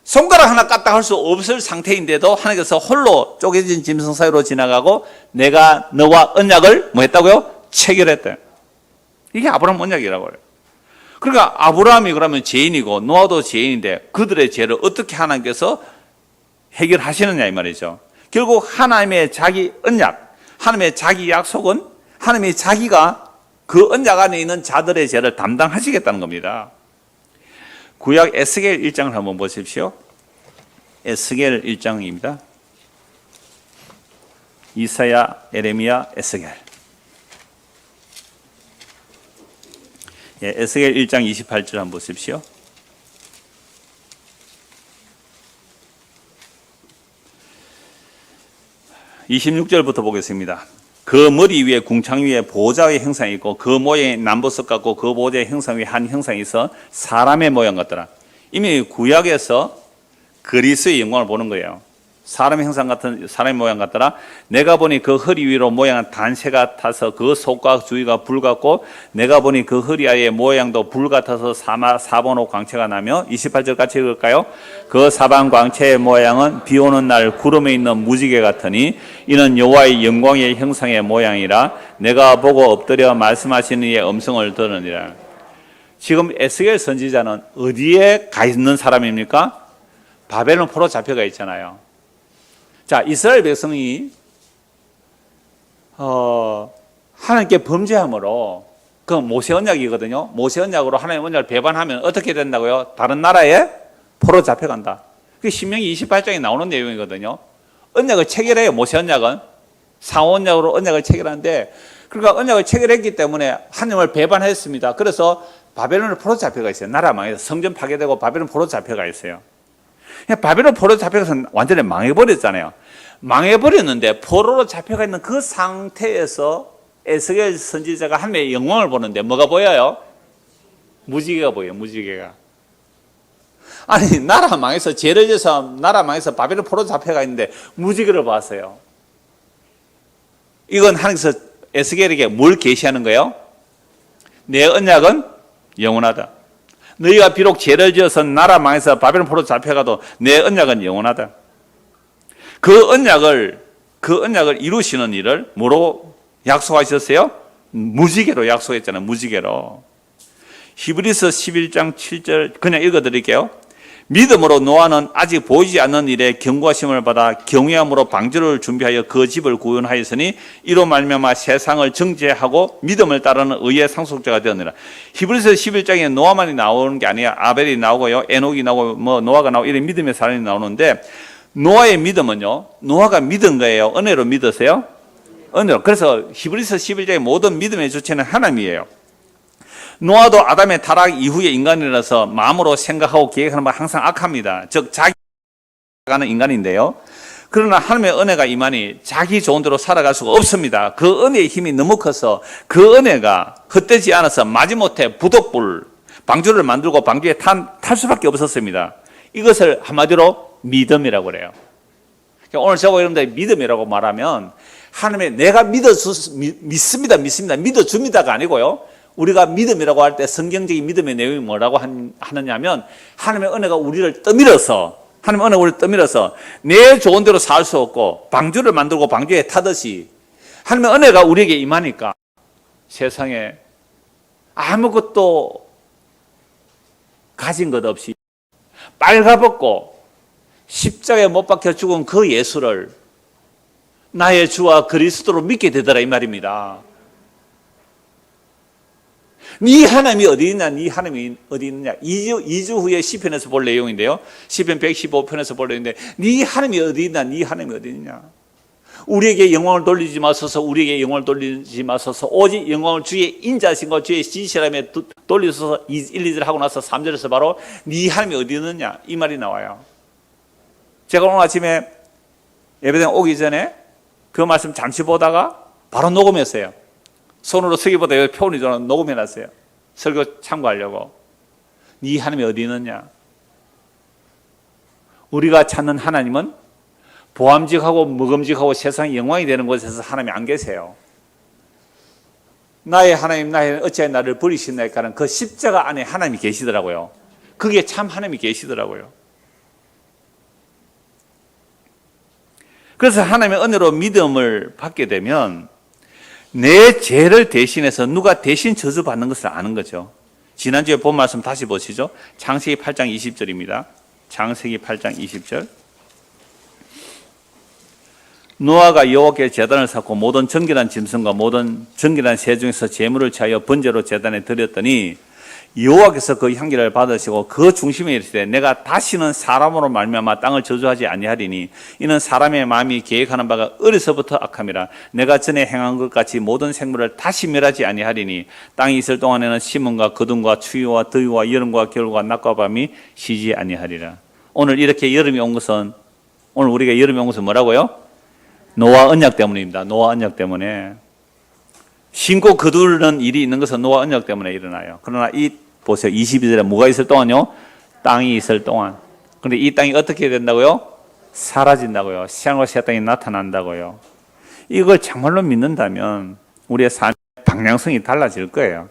손가락 하나 까딱 할 수 없을 상태인데도 하나님께서 홀로 쪼개진 짐승 사이로 지나가고 내가 너와 언약을 뭐 했다고요? 체결했다. 이게 아브라함 언약이라고 해요. 그러니까 아브라함이 그러면 죄인이고 노아도 죄인인데 그들의 죄를 어떻게 하나님께서 해결하시느냐 이 말이죠. 결국 하나님의 자기 언약, 하나님의 자기 약속은 하나님이 자기가 그 언약 안에 있는 자들의 죄를 담당하시겠다는 겁니다. 구약 에스겔 1장을 한번 보십시오. 에스겔 1장입니다. 이사야, 에레미야, 에스겔. 에스겔 1장 28절 한번 보십시오. (26절부터) 보겠습니다. 그 머리 위에 궁창 위에 보좌의 형상이 있고 그 모양이 남보석 같고 그 보좌의 형상 위에 한 형상이 있어 사람의 모양 같더라. 이미 구약에서 그리스의 영광을 보는 거예요. 사람의 형상 같은 사람의 모양 같더라. 내가 보니 그 허리 위로 모양은 단새가 타서 그 속과 주위가 불 같고 내가 보니 그 허리 아래의 모양도 불 같아서 사번호 광채가 나며 28절 같이 읽을까요? 그 사방 광채의 모양은 비 오는 날 구름에 있는 무지개 같으니 이는 여호와의 영광의 형상의 모양이라 내가 보고 엎드려 말씀하시는 이의 음성을 들으니라. 지금 에스겔 선지자는 어디에 가 있는 사람입니까? 바벨론 포로 잡혀가 있잖아요. 자, 이스라엘 백성이 하나님께 범죄함으로 그 모세 언약이거든요. 모세 언약으로 하나님 언약을 배반하면 어떻게 된다고요? 다른 나라에 포로 잡혀간다. 그게 신명기 28장에 나오는 내용이거든요. 언약을 체결해요. 모세 언약은 상호 언약으로 언약을 체결하는데 그러니까 언약을 체결했기 때문에 하나님을 배반했습니다. 그래서 바벨론을 포로 잡혀가 있어요. 나라 망해서 성전 파괴되고 바벨론 포로 잡혀가 있어요. 바벨론 포로 잡혀가서 완전히 망해버렸잖아요. 망해버렸는데 포로로 잡혀가 있는 그 상태에서 에스겔 선지자가 하나님의 영광을 보는데 뭐가 보여요? 무지개가 보여요. 무지개가. 아니 나라 망해서 죄를 져서 나라 망해서 바벨론 포로 잡혀가 있는데 무지개를 봤어요. 이건 하나님께서 에스겔에게 뭘 계시하는 거예요? 내 언약은 영원하다. 너희가 비록 죄를 지어서 나라 망해서 바벨론 포로 잡혀가도 내 언약은 영원하다. 그 언약을 이루시는 일을 뭐로 약속하셨어요? 무지개로 약속했잖아요. 무지개로. 히브리서 11장 7절 그냥 읽어드릴게요. 믿음으로 노아는 아직 보이지 않는 일에 경고하심을 받아 경외함으로 방주를 준비하여 그 집을 구원하였으니 이로 말미암아 세상을 정죄하고 믿음을 따르는 의의 상속자가 되었느니라. 히브리서 11장에 노아만이 나오는 게 아니야. 아벨이 나오고요, 에녹이 나오고 뭐 노아가 나오고 이런 믿음의 사람이 나오는데 노아의 믿음은요, 노아가 믿은 거예요. 은혜로 믿으세요? 은혜로. 그래서 히브리서 11장의 모든 믿음의 주체는 하나님이에요. 노아도 아담의 타락 이후의 인간이라서 마음으로 생각하고 계획하는 건 항상 악합니다. 즉 자기가 가는 인간인데요. 그러나 하나님의 은혜가 임하니 자기 좋은 대로 살아갈 수가 없습니다. 그 은혜의 힘이 너무 커서 그 은혜가 헛되지 않아서 마지못해 부둣불 방주를 만들고 방주에 탈 수밖에 없었습니다. 이것을 한마디로 믿음이라고 그래요. 오늘 저거 여러분들 믿음이라고 말하면 하나님의 내가 믿습니다. 믿어줍니다가 아니고요. 우리가 믿음이라고 할 때 성경적인 믿음의 내용이 뭐라고 하느냐면 하나님의 은혜가 우리를 떠밀어서 내 좋은 대로 살 수 없고 방주를 만들고 방주에 타듯이 하나님의 은혜가 우리에게 임하니까 세상에 아무것도 가진 것 없이 빨가벗고 십자가에 못 박혀 죽은 그 예수를 나의 주와 그리스도로 믿게 되더라 이 말입니다. 네 하나님이 어디 있냐? 네 하나님이 어디 있느냐? 2주 후에 시편에서 볼 내용인데요. 시편 115편에서 볼 내용인데 네 하나님이 어디 있냐? 네 하나님이 어디 있냐? 우리에게 영광을 돌리지 마소서. 오직 영광을 주의 인자신과 주의 지시람에 돌리소서. 1, 2절 하고 나서 3절에서 바로 네 하나님이 어디 있느냐? 이 말이 나와요. 제가 오늘 아침에 예배당 오기 전에 그 말씀 잠시 보다가 바로 녹음했어요. 손으로 쓰기보다 여기 표현이 저는 녹음해놨어요. 설교 참고하려고. 네 하나님이 어디 있느냐? 우리가 찾는 하나님은 보암직하고 먹음직하고 세상의 영광이 되는 곳에서 하나님이 안 계세요. 나의 하나님 어찌하여 나를 버리시나이까 하는 그 십자가 안에 하나님이 계시더라고요. 그게 참 하나님이 계시더라고요. 그래서 하나님의 은혜로 믿음을 받게 되면 내 죄를 대신해서 누가 대신 저주받는 것을 아는 거죠. 지난주에 본 말씀 다시 보시죠. 창세기 8장 20절입니다. 창세기 8장 20절. 노아가 여호와께 제단을 쌓고 모든 정결한 짐승과 모든 정결한 새 중에서 제물을 취하여 번제로 제단에 드렸더니 여호와께서 그 향기를 받으시고 그 중심에 이르시되 내가 다시는 사람으로 말미암아 땅을 저주하지 아니하리니 이는 사람의 마음이 계획하는 바가 어려서부터 악함이라. 내가 전에 행한 것 같이 모든 생물을 다시 멸하지 아니하리니 땅이 있을 동안에는 심음과 거둠과 추위와 더위와 여름과 겨울과 낮과 밤이 쉬지 아니하리라. 오늘 이렇게 여름이 온 것은 오늘 우리가 여름이 온 것은 뭐라고요? 노아 언약 때문입니다. 노아 언약 때문에. 신고 거두는 일이 있는 것은 노아 언약 때문에 일어나요. 그러나 보세요. 22절에 뭐가 있을 동안요? 땅이 있을 동안. 그런데 이 땅이 어떻게 된다고요? 사라진다고요. 새하늘과 새 땅이 나타난다고요. 이걸 정말로 믿는다면 우리의 삶의 방향성이 달라질 거예요.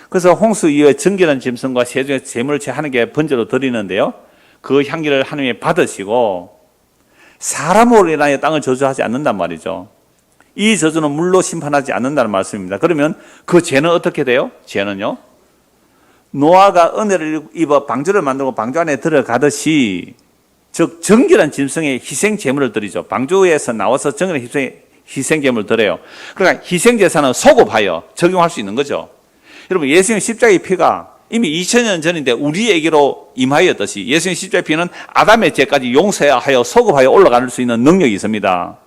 그래서 홍수 이후에 정결한 짐승과 새 중에 제물을 취하는 게 번제로 드리는데요. 그 향기를 하나님이 받으시고 사람으로 인하여 땅을 저주하지 않는단 말이죠. 이 저주는 물로 심판하지 않는다는 말씀입니다. 그러면 그 죄는 어떻게 돼요? 죄는요, 노아가 은혜를 입어 방주를 만들고 방주 안에 들어가듯이, 즉 정결한 짐승의 희생 제물을 드리죠. 방주에서 나와서 정결한 희생 제물을 드려요. 그러니까 희생 제사는 소급하여 적용할 수 있는 거죠. 여러분, 예수님 십자가의 피가 이미 2000년 전인데 우리에게로 임하였듯이 예수님 십자가의 피는 아담의 죄까지 용서하여 소급하여 올라갈 수 있는 능력이 있습니다.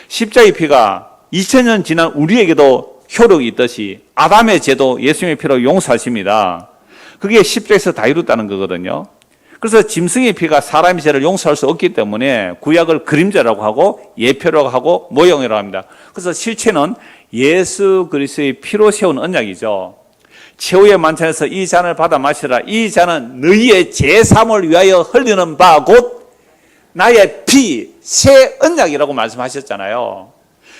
십자가의 피가 2000년 지난 우리에게도 효력이 있듯이 아담의 죄도 예수님의 피로 용서하십니다. 그게 십자가에서 다 이뤘다는 거거든요. 그래서 짐승의 피가 사람의 죄를 용서할 수 없기 때문에 구약을 그림자라고 하고 예표라고 하고 모형이라고 합니다. 그래서 실체는 예수 그리스도의 피로 세운 언약이죠. 최후의 만찬에서 이 잔을 받아 마시라. 이 잔은 너희의 제3을 위하여 흘리는 바 곧 나의 피, 새 언약이라고 말씀하셨잖아요.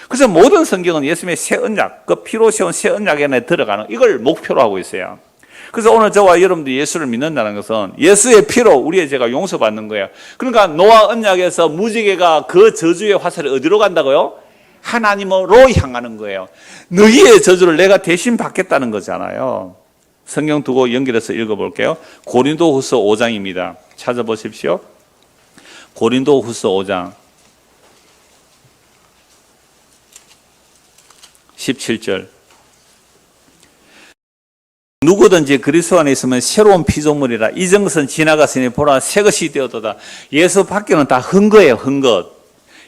그래서 모든 성경은 예수님의 새 언약, 그 피로 세운 새 언약 안에 들어가는 이걸 목표로 하고 있어요. 그래서 오늘 저와 여러분들이 예수를 믿는다는 것은 예수의 피로 우리의 죄가 용서받는 거예요. 그러니까 노아 언약에서 무지개가 그 저주의 화살이 어디로 간다고요? 하나님으로 향하는 거예요. 너희의 저주를 내가 대신 받겠다는 거잖아요. 성경 두고 연결해서 읽어볼게요. 고린도후서 5장입니다. 찾아보십시오. 고린도후서 5장 17절. 누구든지 그리스도 안에 있으면 새로운 피조물이라. 이전 것은 지나갔으니 보라 새 것이 되었도다. 예수 밖에는 다 흠거예요. 흠것.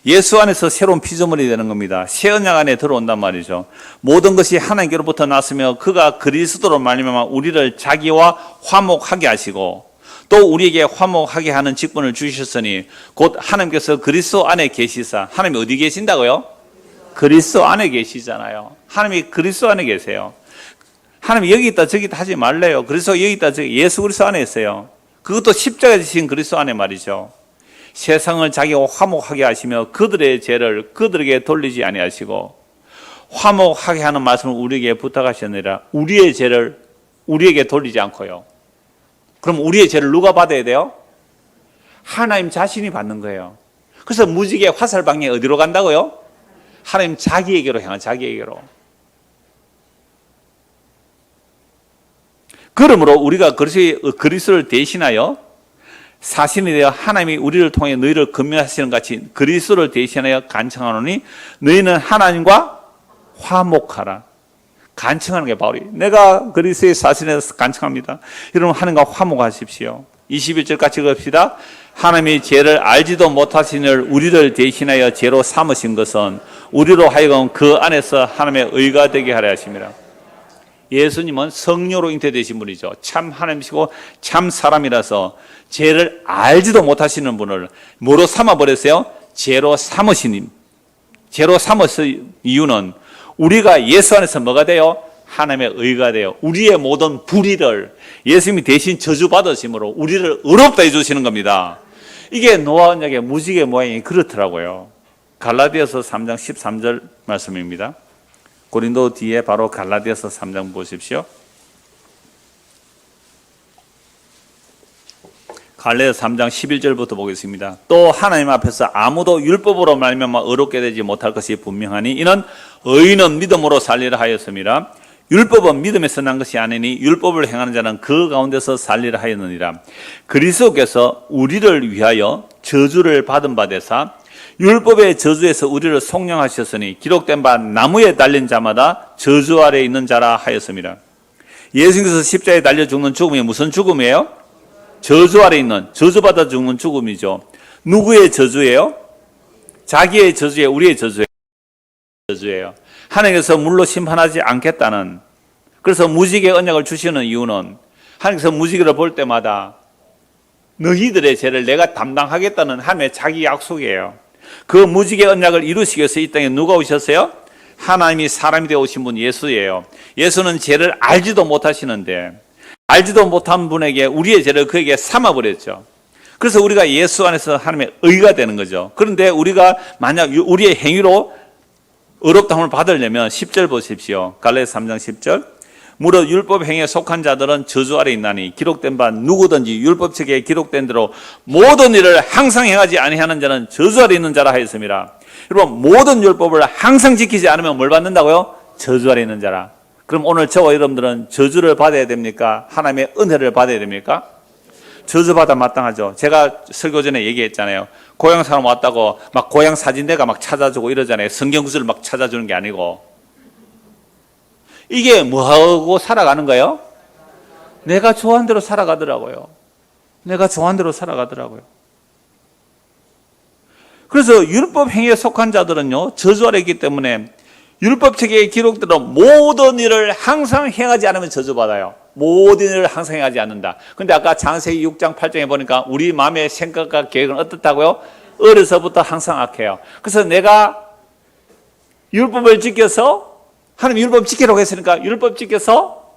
예수 안에서 새로운 피조물이 되는 겁니다. 새 언약 안에 들어온단 말이죠. 모든 것이 하나님께로부터 났으며 그가 그리스도로 말미암아 우리를 자기와 화목하게 하시고 또 우리에게 화목하게 하는 직분을 주셨으니 곧 하나님께서 그리스도 안에 계시사. 하나님이 어디 계신다고요? 그리스도 안에 계시잖아요. 하나님이 그리스도 안에 계세요. 하나님이 여기 있다 저기 있다 하지 말래요. 그래서 여기 있다 저기 예수 그리스도 안에 있어요. 그것도 십자가에 지신 그리스도 안에 말이죠. 세상을 자기와 화목하게 하시며 그들의 죄를 그들에게 돌리지 아니하시고 화목하게 하는 말씀을 우리에게 부탁하셨느니라. 우리의 죄를 우리에게 돌리지 않고요. 그럼 우리의 죄를 누가 받아야 돼요? 하나님 자신이 받는 거예요. 그래서 무지개 화살방이 어디로 간다고요? 하나님 자기에게로 향한 자기에게로. 그러므로 우리가 그리스도를 대신하여 사신이 되어 하나님이 우리를 통해 너희를 건면하시는 같이 그리스도를 대신하여 간청하노니 너희는 하나님과 화목하라. 간청하는 게 바울이 내가 그리스도의 사신에서 간청합니다. 여러분 하나님과 화목하십시오. 21절 같이 읽읍시다. 하나님이 죄를 알지도 못하시는 우리를 대신하여 죄로 삼으신 것은 우리로 하여금 그 안에서 하나님의 의가 되게 하려 하십니다. 예수님은 성령으로 잉태되신 분이죠. 참 하나님이시고 참 사람이라서 죄를 알지도 못하시는 분을 뭐로 삼아버렸어요? 죄로 삼으신, 죄로 삼았을 이유는 우리가 예수 안에서 뭐가 돼요? 하나님의 의가 돼요. 우리의 모든 불의를 예수님이 대신 저주받으심으로 우리를 의롭다 해주시는 겁니다. 이게 노아 언약의 무지개 모양이 그렇더라고요. 갈라디아서 3장 13절 말씀입니다. 고린도 뒤에 바로 갈라디아서 3장 보십시오. 갈라디아서 3장 11절부터 보겠습니다. 또 하나님 앞에서 아무도 율법으로 말미암아 의롭게 되지 못할 것이 분명하니 이는 의인은 믿음으로 살리라 하였습니다. 율법은 믿음에서 난 것이 아니니 율법을 행하는 자는 그 가운데서 살리라 하였느니라. 그리스도께서 우리를 위하여 저주를 받은 바 되사 율법의 저주에서 우리를 속량하셨으니 기록된 바 나무에 달린 자마다 저주 아래에 있는 자라 하였습니다. 예수님께서 십자가에 달려 죽는 죽음이 무슨 죽음이에요? 저주 아래에 있는, 저주받아 죽는 죽음이죠. 누구의 저주예요? 자기의 저주예요? 우리의 저주예요? 하나님께서 물로 심판하지 않겠다는, 그래서 무지개 언약을 주시는 이유는 하나님께서 무지개를 볼 때마다 너희들의 죄를 내가 담당하겠다는 하나님의 자기 약속이에요. 그 무지개 언약을 이루시기 위해서 이 땅에 누가 오셨어요? 하나님이 사람이 되어 오신 분 예수예요. 예수는 죄를 알지도 못하시는데 알지도 못한 분에게 우리의 죄를 그에게 삼아버렸죠. 그래서 우리가 예수 안에서 하나님의 의가 되는 거죠. 그런데 우리가 만약 우리의 행위로 의롭다함을 받으려면 10절 보십시오. 갈라디아서 3장 10절. 무릇 율법 행위에 속한 자들은 저주 아래 있나니 기록된 바 누구든지 율법책에 기록된 대로 모든 일을 항상 행하지 아니하는 자는 저주 아래 있는 자라 하였습니다. 여러분 모든 율법을 항상 지키지 않으면 뭘 받는다고요? 저주 아래 있는 자라. 그럼 오늘 저와 여러분들은 저주를 받아야 됩니까? 하나님의 은혜를 받아야 됩니까? 저주받아 마땅하죠. 제가 설교 전에 얘기했잖아요. 고향 사람 왔다고 막 고향 사진대가 막 찾아주고 이러잖아요. 성경 구절을 막 찾아주는 게 아니고. 이게 뭐하고 살아가는 거예요? 내가 좋아하는 대로 살아가더라고요. 내가 좋아하는 대로 살아가더라고요. 그래서 율법 행위에 속한 자들은요, 저주 아래 있기 때문에 율법책에 기록대로 모든 일을 항상 행하지 않으면 저주받아요. 모든 일을 항상 행하지 않는다. 근데 아까 창세기 6장 8장에 보니까 우리 마음의 생각과 계획은 어떻다고요? 어려서부터 항상 악해요. 그래서 내가 율법을 지켜서 하나님 율법 지키라고 했으니까 율법 지켜서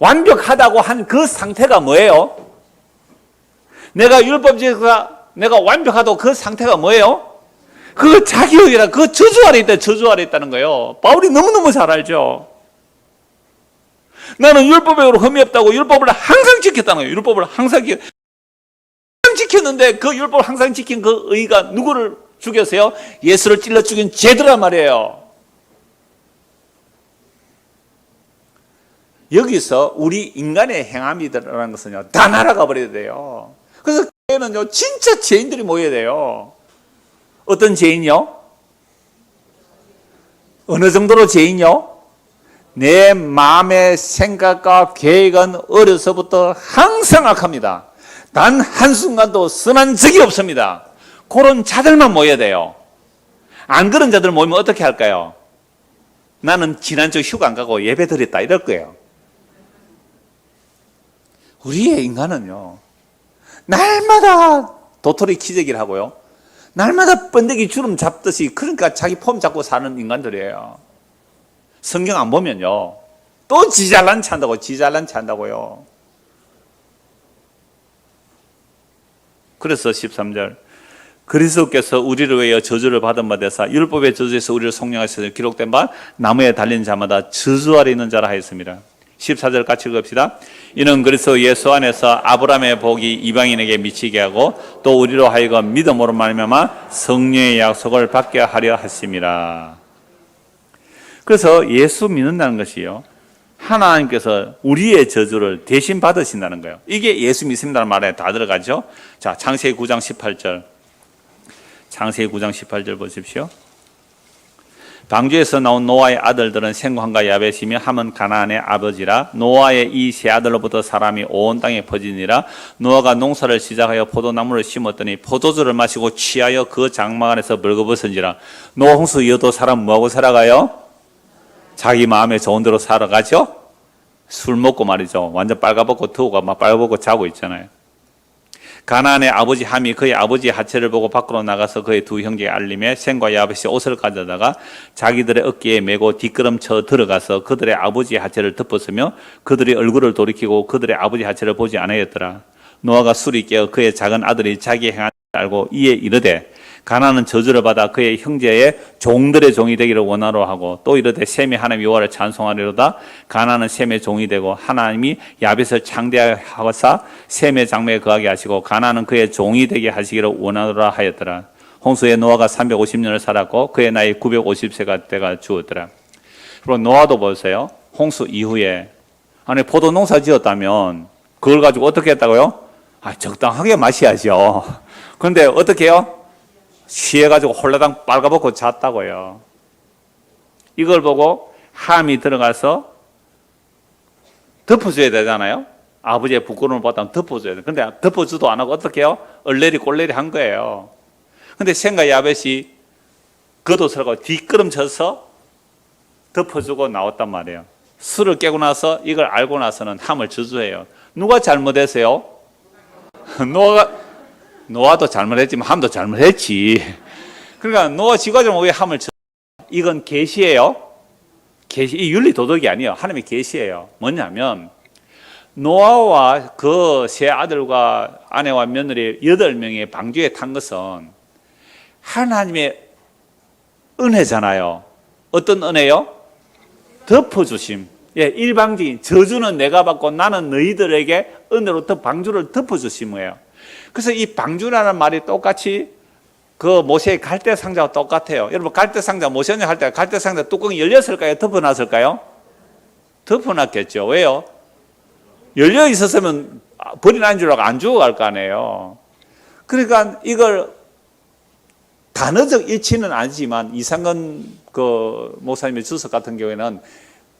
완벽하다고 한 그 상태가 뭐예요? 내가 율법주의가 내가 완벽하다고 그 상태가 뭐예요? 그거 자기의라 그 저주 아래 있다, 저주 아래 있다는 거예요. 바울이 너무너무 잘 알죠. 나는 율법으로 흠이 없다고 율법을 항상 지켰다는 거예요. 율법을 항상 지켰는데 그 율법을 항상 지킨 그 의가 누구를 죽였어요? 예수를 찔러 죽인 죄들란 말이에요. 여기서 우리 인간의 행함이라는 것은요, 다 날아가 버려야 돼요. 그래서 교회는요, 진짜 죄인들이 모여야 돼요. 어떤 죄인요? 어느 정도로 죄인요? 내 마음의 생각과 계획은 어려서부터 항상 악합니다. 단 한순간도 선한 적이 없습니다. 그런 자들만 모여야 돼요. 안 그런 자들 모이면 어떻게 할까요? 나는 지난주 휴가 안 가고 예배 드렸다 이럴 거예요. 우리의 인간은요, 날마다 도토리 키재기를 하고요, 날마다 번데기 주름 잡듯이, 그러니까 자기 폼 잡고 사는 인간들이에요. 성경 안 보면요, 또 지 잘난 체 한다고, 지 잘난 체 한다고요. 그래서 13절, 그리스도께서 우리를 위하여 저주를 받은 바 되사 율법의 저주에서 우리를 속량하셔서 기록된 바 나무에 달린 자마다 저주 아래 있는 자라 하였습니다. 14절 같이 읽읍시다. 이는 그리스도 예수 안에서 아브라함의 복이 이방인에게 미치게 하고 또 우리로 하여금 믿음으로 말미암아 성령의 약속을 받게 하려 하심이라. 그래서 예수 믿는다는 것이요, 하나님께서 우리의 저주를 대신 받으신다는 거예요. 이게 예수 믿습니다는 말에 다 들어가죠. 자, 창세기 9장 18절. 창세기 9장 18절 보십시오. 방주에서 나온 노아의 아들들은 셈과 야벳이며 함은 가나안의 아버지라. 노아의 이 세 아들로부터 사람이 온 땅에 퍼지니라. 노아가 농사를 시작하여 포도나무를 심었더니 포도주를 마시고 취하여 그 장막 안에서 벌거벗은지라. 노아 홍수 이어도 사람 뭐하고 살아가요? 자기 마음에 좋은 대로 살아가죠. 술 먹고 말이죠, 완전 빨가벗고 더우가 막 빨가벗고 자고 있잖아요. 가나안의 아버지 함이 그의 아버지의 하체를 보고 밖으로 나가서 그의 두 형제에 알림에 셈과 야벳이 옷을 가져다가 자기들의 어깨에 메고 뒷걸음쳐 들어가서 그들의 아버지의 하체를 덮었으며 그들의 얼굴을 돌이키고 그들의 아버지 하체를 보지 않았더라. 노아가 술이 깨어 그의 작은 아들이 자기의 행한 줄 알고 이에 이르되 가나안은 저주를 받아 그의 형제의 종들의 종이 되기를 원하로 하고 또 이르되 셈이 하나님 여호와를 찬송하리로다. 가나안은 셈의 종이 되고 하나님이 야벳을 창대하사 셈의 장막에 거하게 하시고 가나안은 그의 종이 되게 하시기를 원하노라 하였더라. 홍수에 노아가 350년을 살았고 그의 나이 950세가 때가 주었더라. 그리고 노아도 보세요. 홍수 이후에 안에 포도 농사 지었다면 그걸 가지고 어떻게 했다고요? 적당하게 마셔야죠. 그런데 어떻게 해요? 취해가지고 홀라당 빨가벗고 잤다고요. 이걸 보고 함이 들어가서 덮어줘야 되잖아요. 아버지의 부끄러움을 받다면 덮어줘야 돼. 근데 덮어주도 안 하고 어떻게 해요? 얼레리 꼴레리 한 거예요. 근데 셈과 야벳이 겉옷을 뒷걸음 쳐서 덮어주고 나왔단 말이에요. 술을 깨고 나서 이걸 알고 나서는 함을 저주해요. 누가 잘못했어요? 노아도 잘못했지만 함도 잘못했지. 그러니까 노아 지과적으로 왜 함을 쳐? 이건 계시예요. 계시, 이 윤리 도덕이 아니에요. 하나님의 계시예요. 뭐냐면 노아와 그 세 아들과 아내와 며느리 8명의 방주에 탄 것은 하나님의 은혜잖아요. 어떤 은혜요? 덮어주심. 예, 일방적인 저주는 내가 받고 나는 너희들에게 은혜로부터 방주를 덮어주심이에요. 그래서 이 방주라는 말이 똑같이 그 모세의 갈대 상자와 똑같아요. 여러분, 갈대 상자 모세는 할 때 갈대 상자 뚜껑이 열렸을까요? 덮어놨을까요? 덮어놨겠죠. 왜요? 열려 있었으면 버리는 줄 알고 안 죽어갈 거 아니에요. 그러니까 이걸 단어적 일치는 아니지만 이상근 그 목사님의 주석 같은 경우에는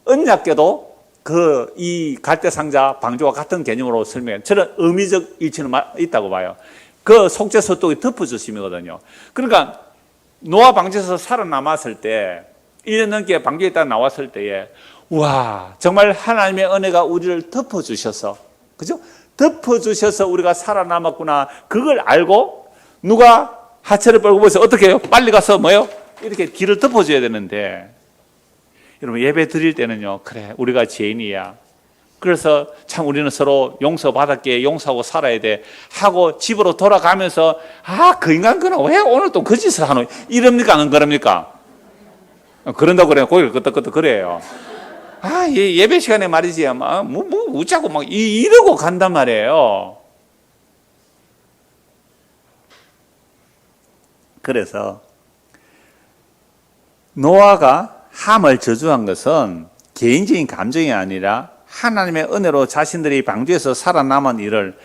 언약궤도 그 이 갈대 상자 방주와 같은 개념으로 설명해요. 저는 의미적 일치는 있다고 봐요. 그 속죄소독이 덮어주심이거든요. 그러니까 노아 방주에서 살아남았을 때 1년 넘게 방주에 있다가 나왔을 때에 와, 정말 하나님의 은혜가 우리를 덮어주셔서, 그죠? 덮어주셔서 우리가 살아남았구나. 그걸 알고 누가 하체를 뻘고 보세요. 어떻게 해요? 빨리 가서 뭐요? 이렇게 뒤를 덮어줘야 되는데, 여러분 예배 드릴 때는요, 그래 우리가 죄인이야, 그래서 참 우리는 서로 용서받았기에 용서하고 살아야 돼 하고 집으로 돌아가면서 그 인간 그는 왜 오늘 또 그 짓을 하노? 이럽니까 안 그럽니까? 그런다고 그래요. 고개를 끄덕끄덕 그래요. 예배 시간에 말이지 뭐 웃자고 막 이러고 간단 말이에요. 그래서 노아가 함을 저주한 것은 개인적인 감정이 아니라 하나님의 은혜로 자신들이 방주에서 살아남은 일을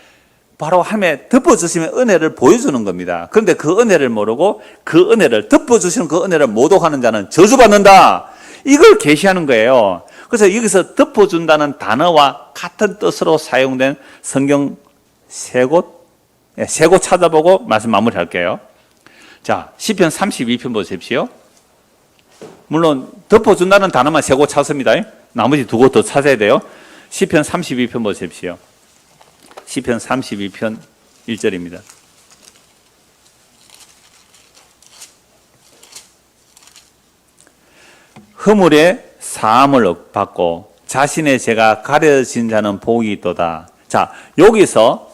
바로 하나님의 덮어주시면 은혜를 보여주는 겁니다. 그런데 그 은혜를 모르고 그 은혜를 덮어주시는 그 은혜를 모독하는 자는 저주받는다. 이걸 계시하는 거예요. 그래서 여기서 덮어준다는 단어와 같은 뜻으로 사용된 성경 세 곳 찾아보고 말씀 마무리할게요. 자, 시편 32편 보십시오. 물론 덮어준다는 단어만 세 곳 찾습니다. 나머지 두 곳 더 찾아야 돼요. 시편 32편 보십시오. 시편 32편 1절입니다. 허물의 사함을 받고 자신의 죄가 가려진 자는 복이 있도다. 자, 여기서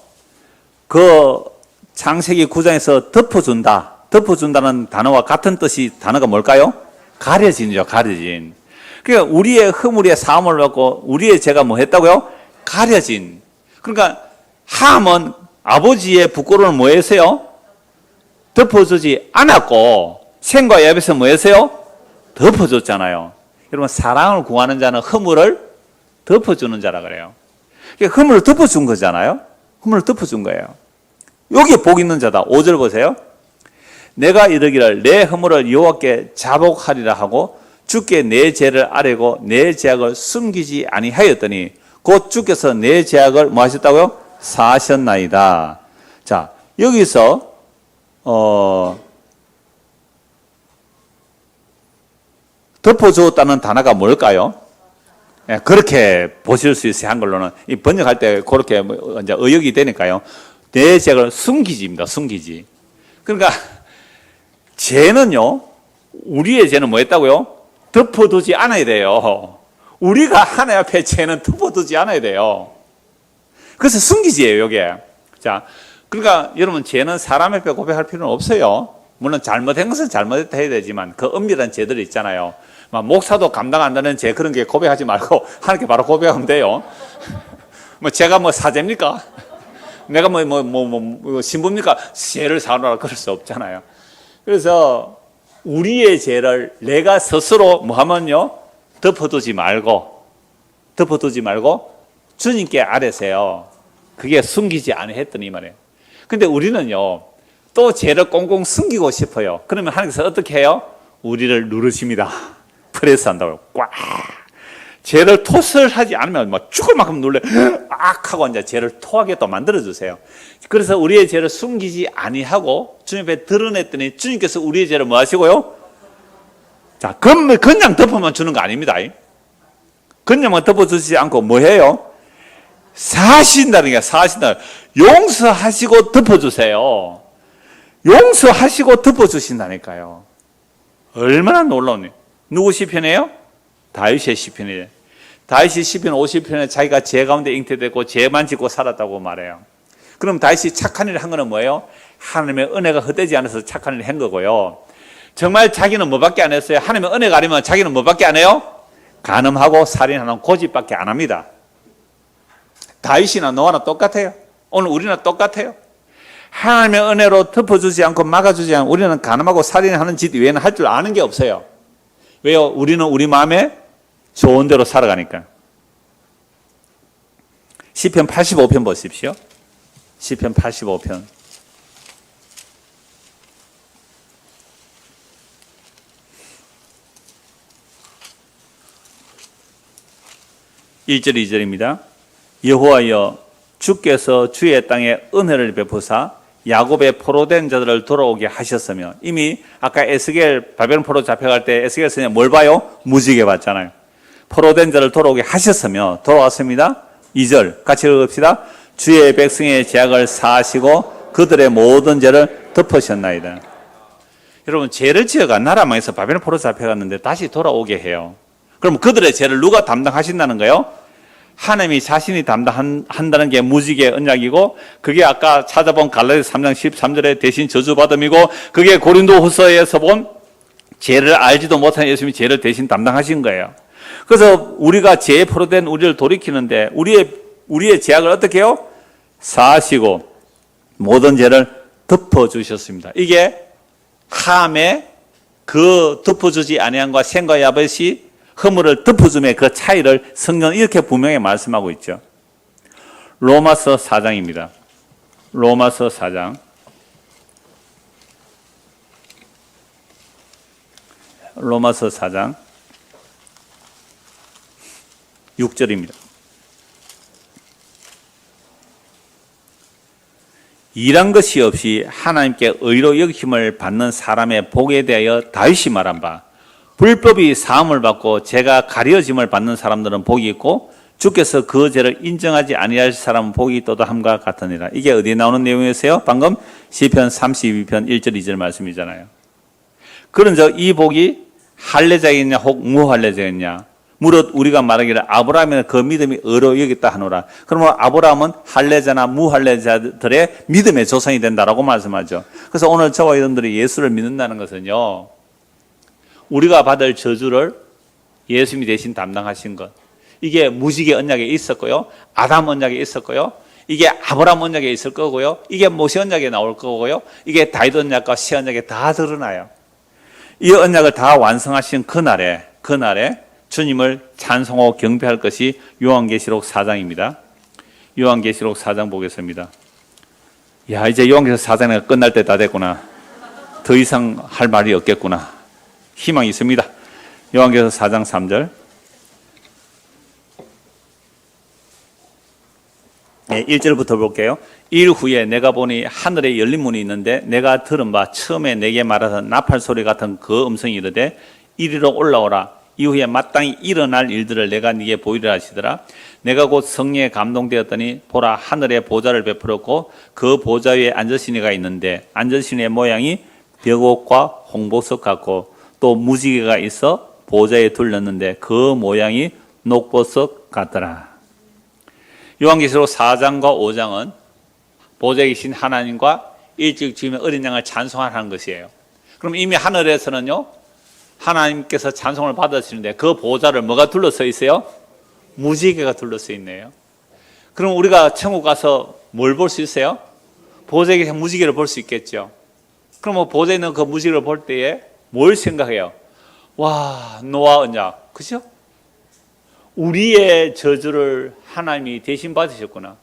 그 창세기 9장에서 덮어준다는 단어와 같은 뜻이 단어가 뭘까요? 가려진이죠. 가려진. 그러니까 우리의 허물의 사함을 받고 우리의 죄가 뭐 했다고요? 가려진. 그러니까 함은 아버지의 부끄러움을 뭐 했어요? 덮어주지 않았고 셈과 야벳은 뭐 했어요? 덮어줬잖아요. 여러분 사랑을 구하는 자는 허물을 덮어주는 자라 그래요. 그러니까 허물을 덮어준 거잖아요. 허물을 덮어준 거예요. 여기에 복 있는 자다. 5절 보세요. 내가 이르기를 내 허물을 여호와께 자복하리라 하고 주께 내 죄를 아뢰고 내 죄악을 숨기지 아니하였더니 곧 주께서 내 죄악을 뭐 하셨다고요? 사하셨나이다. 자, 여기서 덮어주었다는 단어가 뭘까요? 예, 그렇게 보실 수 있어요. 한글로는 이 번역할 때 그렇게 이제 의역이 되니까요. 내 죄악을 숨기지입니다. 숨기지. 그러니까 죄는요, 우리의 죄는 뭐 했다고요? 덮어두지 않아야 돼요. 우리가 하나님 앞에 죄는 덮어두지 않아야 돼요. 그래서 숨기지예요, 이게. 자, 그러니까 여러분 죄는 사람 앞에 고백할 필요는 없어요. 물론 잘못한 것은 잘못했다 해야 되지만 그 엄밀한 죄들이 있잖아요. 막 목사도 감당 안 되는 죄 그런 게 고백하지 말고 하나님께 바로 고백하면 돼요. 뭐 제가 뭐 사제입니까? 내가 뭐 신부입니까? 죄를 사노라 그럴 수 없잖아요. 그래서 우리의 죄를 내가 스스로 뭐 하면요? 덮어두지 말고 주님께 아뢰세요. 그게 숨기지 않으했더니 말이에요. 근데 우리는요, 또 죄를 꽁꽁 숨기고 싶어요. 그러면 하나님께서 어떻게 해요? 우리를 누르십니다. 프레스 한다고요. 꽉. 죄를 토스를 하지 않으면 막 죽을 만큼 눌러 하고 이제 죄를 토하게 또 만들어주세요. 그래서 우리의 죄를 숨기지 아니하고 주님 앞에 드러냈더니 주님께서 우리의 죄를 뭐 하시고요? 자, 그냥 덮어만 주는 거 아닙니다. 그냥만 덮어주지 않고 뭐 해요? 사하신다는 게 사하신다. 용서하시고 덮어주세요. 용서하시고 덮어주신다니까요. 얼마나 놀라우니. 누구 시편이에요? 다윗의 시편이에요. 다윗이 시편 50편에 자기가 죄 가운데 잉태됐고 죄만 짓고 살았다고 말해요. 그럼 다윗이 착한 일을 한 거는 뭐예요? 하나님의 은혜가 헛되지 않아서 착한 일을 한 거고요. 정말 자기는 뭐밖에 안 했어요? 하나님의 은혜가 아니면 자기는 뭐밖에 안 해요? 간음하고 살인하는 고집밖에 안 합니다. 다윗이나 노아나 똑같아요. 오늘 우리나 똑같아요. 하나님의 은혜로 덮어주지 않고 막아주지 않고 우리는 간음하고 살인하는 짓 외에는 할 줄 아는 게 없어요. 왜요? 우리는 우리 마음에 좋은 대로 살아가니까. 시편 85편 보십시오. 시편 85편. (1절) (2절입니다) 여호와여 주께서 주의 땅에 은혜를 베푸사 야곱의 포로된 자들을 돌아오게 하셨으며. 이미 아까 에스겔 바벨론 포로 잡혀갈 때 에스겔 선생님 뭘 봐요? 무지개 봤잖아요. 포로된 자를 돌아오게 하셨으며 돌아왔습니다. 2절 같이 읽읍시다. 주의 백성의 죄악을 사하시고 그들의 모든 죄를 덮으셨나이다. 여러분 죄를 지어가 나라 망해서 바벨론 포로 잡혀갔는데 다시 돌아오게 해요. 그럼 그들의 죄를 누가 담당하신다는 거예요? 하나님이 자신이 담당한다는 게 무지개 언약이고, 그게 아까 찾아본 갈라디아서 3장 13절에 대신 저주받음이고, 그게 고린도후서에서 본 죄를 알지도 못한 예수님이 죄를 대신 담당하신 거예요. 그래서 우리가 죄에 포로된 우리를 돌이키는데 우리의 죄악을 어떻게 해요? 사하시고 모든 죄를 덮어주셨습니다. 이게 함의 그 덮어주지 아니함과 생과 야벳이 허물을 덮어줌의 그 차이를 성경은 이렇게 분명히 말씀하고 있죠. 로마서 4장입니다. 로마서 4장. 로마서 4장 6절입니다. 일한 것이 없이 하나님께 의로 여김을 받는 사람의 복에 대하여 다윗이 말한 바, 불법이 사함을 받고 죄가 가려짐을 받는 사람들은 복이 있고 주께서 그 죄를 인정하지 아니할 사람은 복이 있도다 함과 같으니라. 이게 어디에 나오는 내용이었어요? 방금 시편 32편 1절 2절 말씀이잖아요. 그런즉 이 복이 할례자겠냐 혹 무할례자겠냐? 무릇 우리가 말하기를 아브라함은 그 믿음이 의로 여겼다 하노라. 그러면 아브라함은 할례자나 무할례자들의 믿음의 조상이 된다라고 말씀하죠. 그래서 오늘 저와 여러분들이 예수를 믿는다는 것은요, 우리가 받을 저주를 예수님이 대신 담당하신 것. 이게 무지개 언약에 있었고요, 아담 언약에 있었고요, 이게 아브라함 언약에 있을 거고요, 이게 모세 언약에 나올 거고요, 이게 다윗 언약과 새 언약에 다 드러나요. 이 언약을 다 완성하신 그날에 주님을 찬송하고 경배할 것이 요한계시록 4장입니다. 요한계시록 4장 보겠습니다. 야, 이제 요한계시록 4장이 끝날 때 다 됐구나. 더 이상 할 말이 없겠구나. 희망이 있습니다. 요한계시록 4장 3절. 네, 1절부터 볼게요. 일 후에 내가 보니 하늘에 열린 문이 있는데 내가 들은 바 처음에 내게 말하던 나팔 소리 같은 그 음성이 이르되 이리로 올라오라. 이후에 마땅히 일어날 일들을 내가 네게 보이리라 하시더라. 내가 곧 성령에 감동되었더니 보라, 하늘에 보좌를 베풀었고 그 보좌 위에 앉으신 이가 있는데 앉으신 이의 모양이 벽옥과 홍보석 같고 또 무지개가 있어 보좌에 둘렀는데 그 모양이 녹보석 같더라. 요한계시록 4장과 5장은 보좌에 계신 하나님과 일찍 죽임의 어린 양을 찬송하는 것이에요. 그럼 이미 하늘에서는요, 하나님께서 찬송을 받으시는데 그 보좌를 뭐가 둘러서 있어요? 무지개가 둘러서 있네요. 그럼 우리가 천국 가서 뭘 볼 수 있어요? 보좌에 계신 무지개를 볼 수 있겠죠. 그럼 뭐 보좌에 있는 그 무지개를 볼 때에 뭘 생각해요? 와, 노아 언약, 그죠? 우리의 저주를 하나님이 대신 받으셨구나.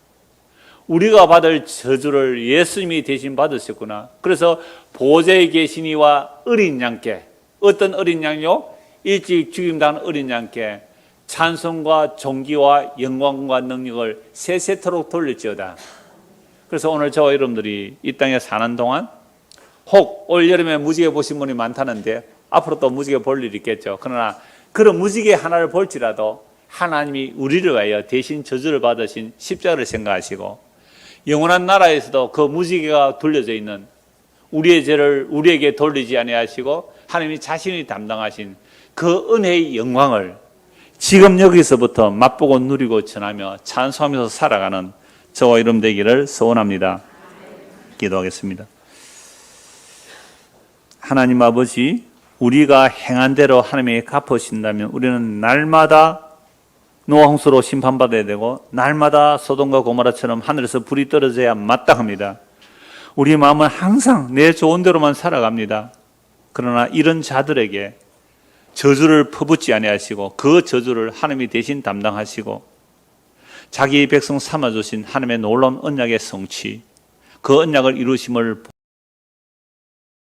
우리가 받을 저주를 예수님이 대신 받으셨구나. 그래서 보좌에 계신 이와 어린 양께, 어떤 어린 양이요? 일찍 죽임당한 어린 양께 찬송과 존귀와 영광과 능력을 세세토록 돌릴지어다. 그래서 오늘 저와 여러분들이 이 땅에 사는 동안 혹 올 여름에 무지개 보신 분이 많다는데 앞으로 또 무지개 볼 일이 있겠죠. 그러나 그런 무지개 하나를 볼지라도 하나님이 우리를 위하여 대신 저주를 받으신 십자가를 생각하시고 영원한 나라에서도 그 무지개가 둘려져 있는 우리의 죄를 우리에게 돌리지 아니하시고 하나님이 자신이 담당하신 그 은혜의 영광을 지금 여기서부터 맛보고 누리고 전하며 찬송하면서 살아가는 저와 여러분 되기를 소원합니다. 기도하겠습니다. 하나님 아버지, 우리가 행한 대로 하나님이 갚으신다면 우리는 날마다 노아 홍수로 심판받아야 되고 날마다 소돔과 고모라처럼 하늘에서 불이 떨어져야 마땅합니다. 우리 마음은 항상 내 좋은 대로만 살아갑니다. 그러나 이런 자들에게 저주를 퍼붓지 아니하시고 그 저주를 하나님이 대신 담당하시고 자기 백성 삼아주신 하나님의 놀라운 언약의 성취, 그 언약을 이루심을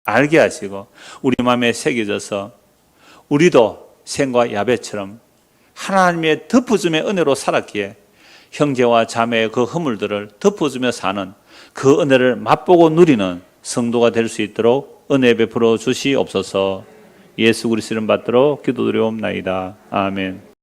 알게 하시고 우리 마음에 새겨져서 우리도 생과 야벳처럼 하나님의 덮어줌의 은혜로 살았기에 형제와 자매의 그 허물들을 덮어주며 사는 그 은혜를 맛보고 누리는 성도가 될 수 있도록 은혜 베풀어 주시옵소서. 예수 그리스도를 받들어 기도드리옵나이다. 아멘.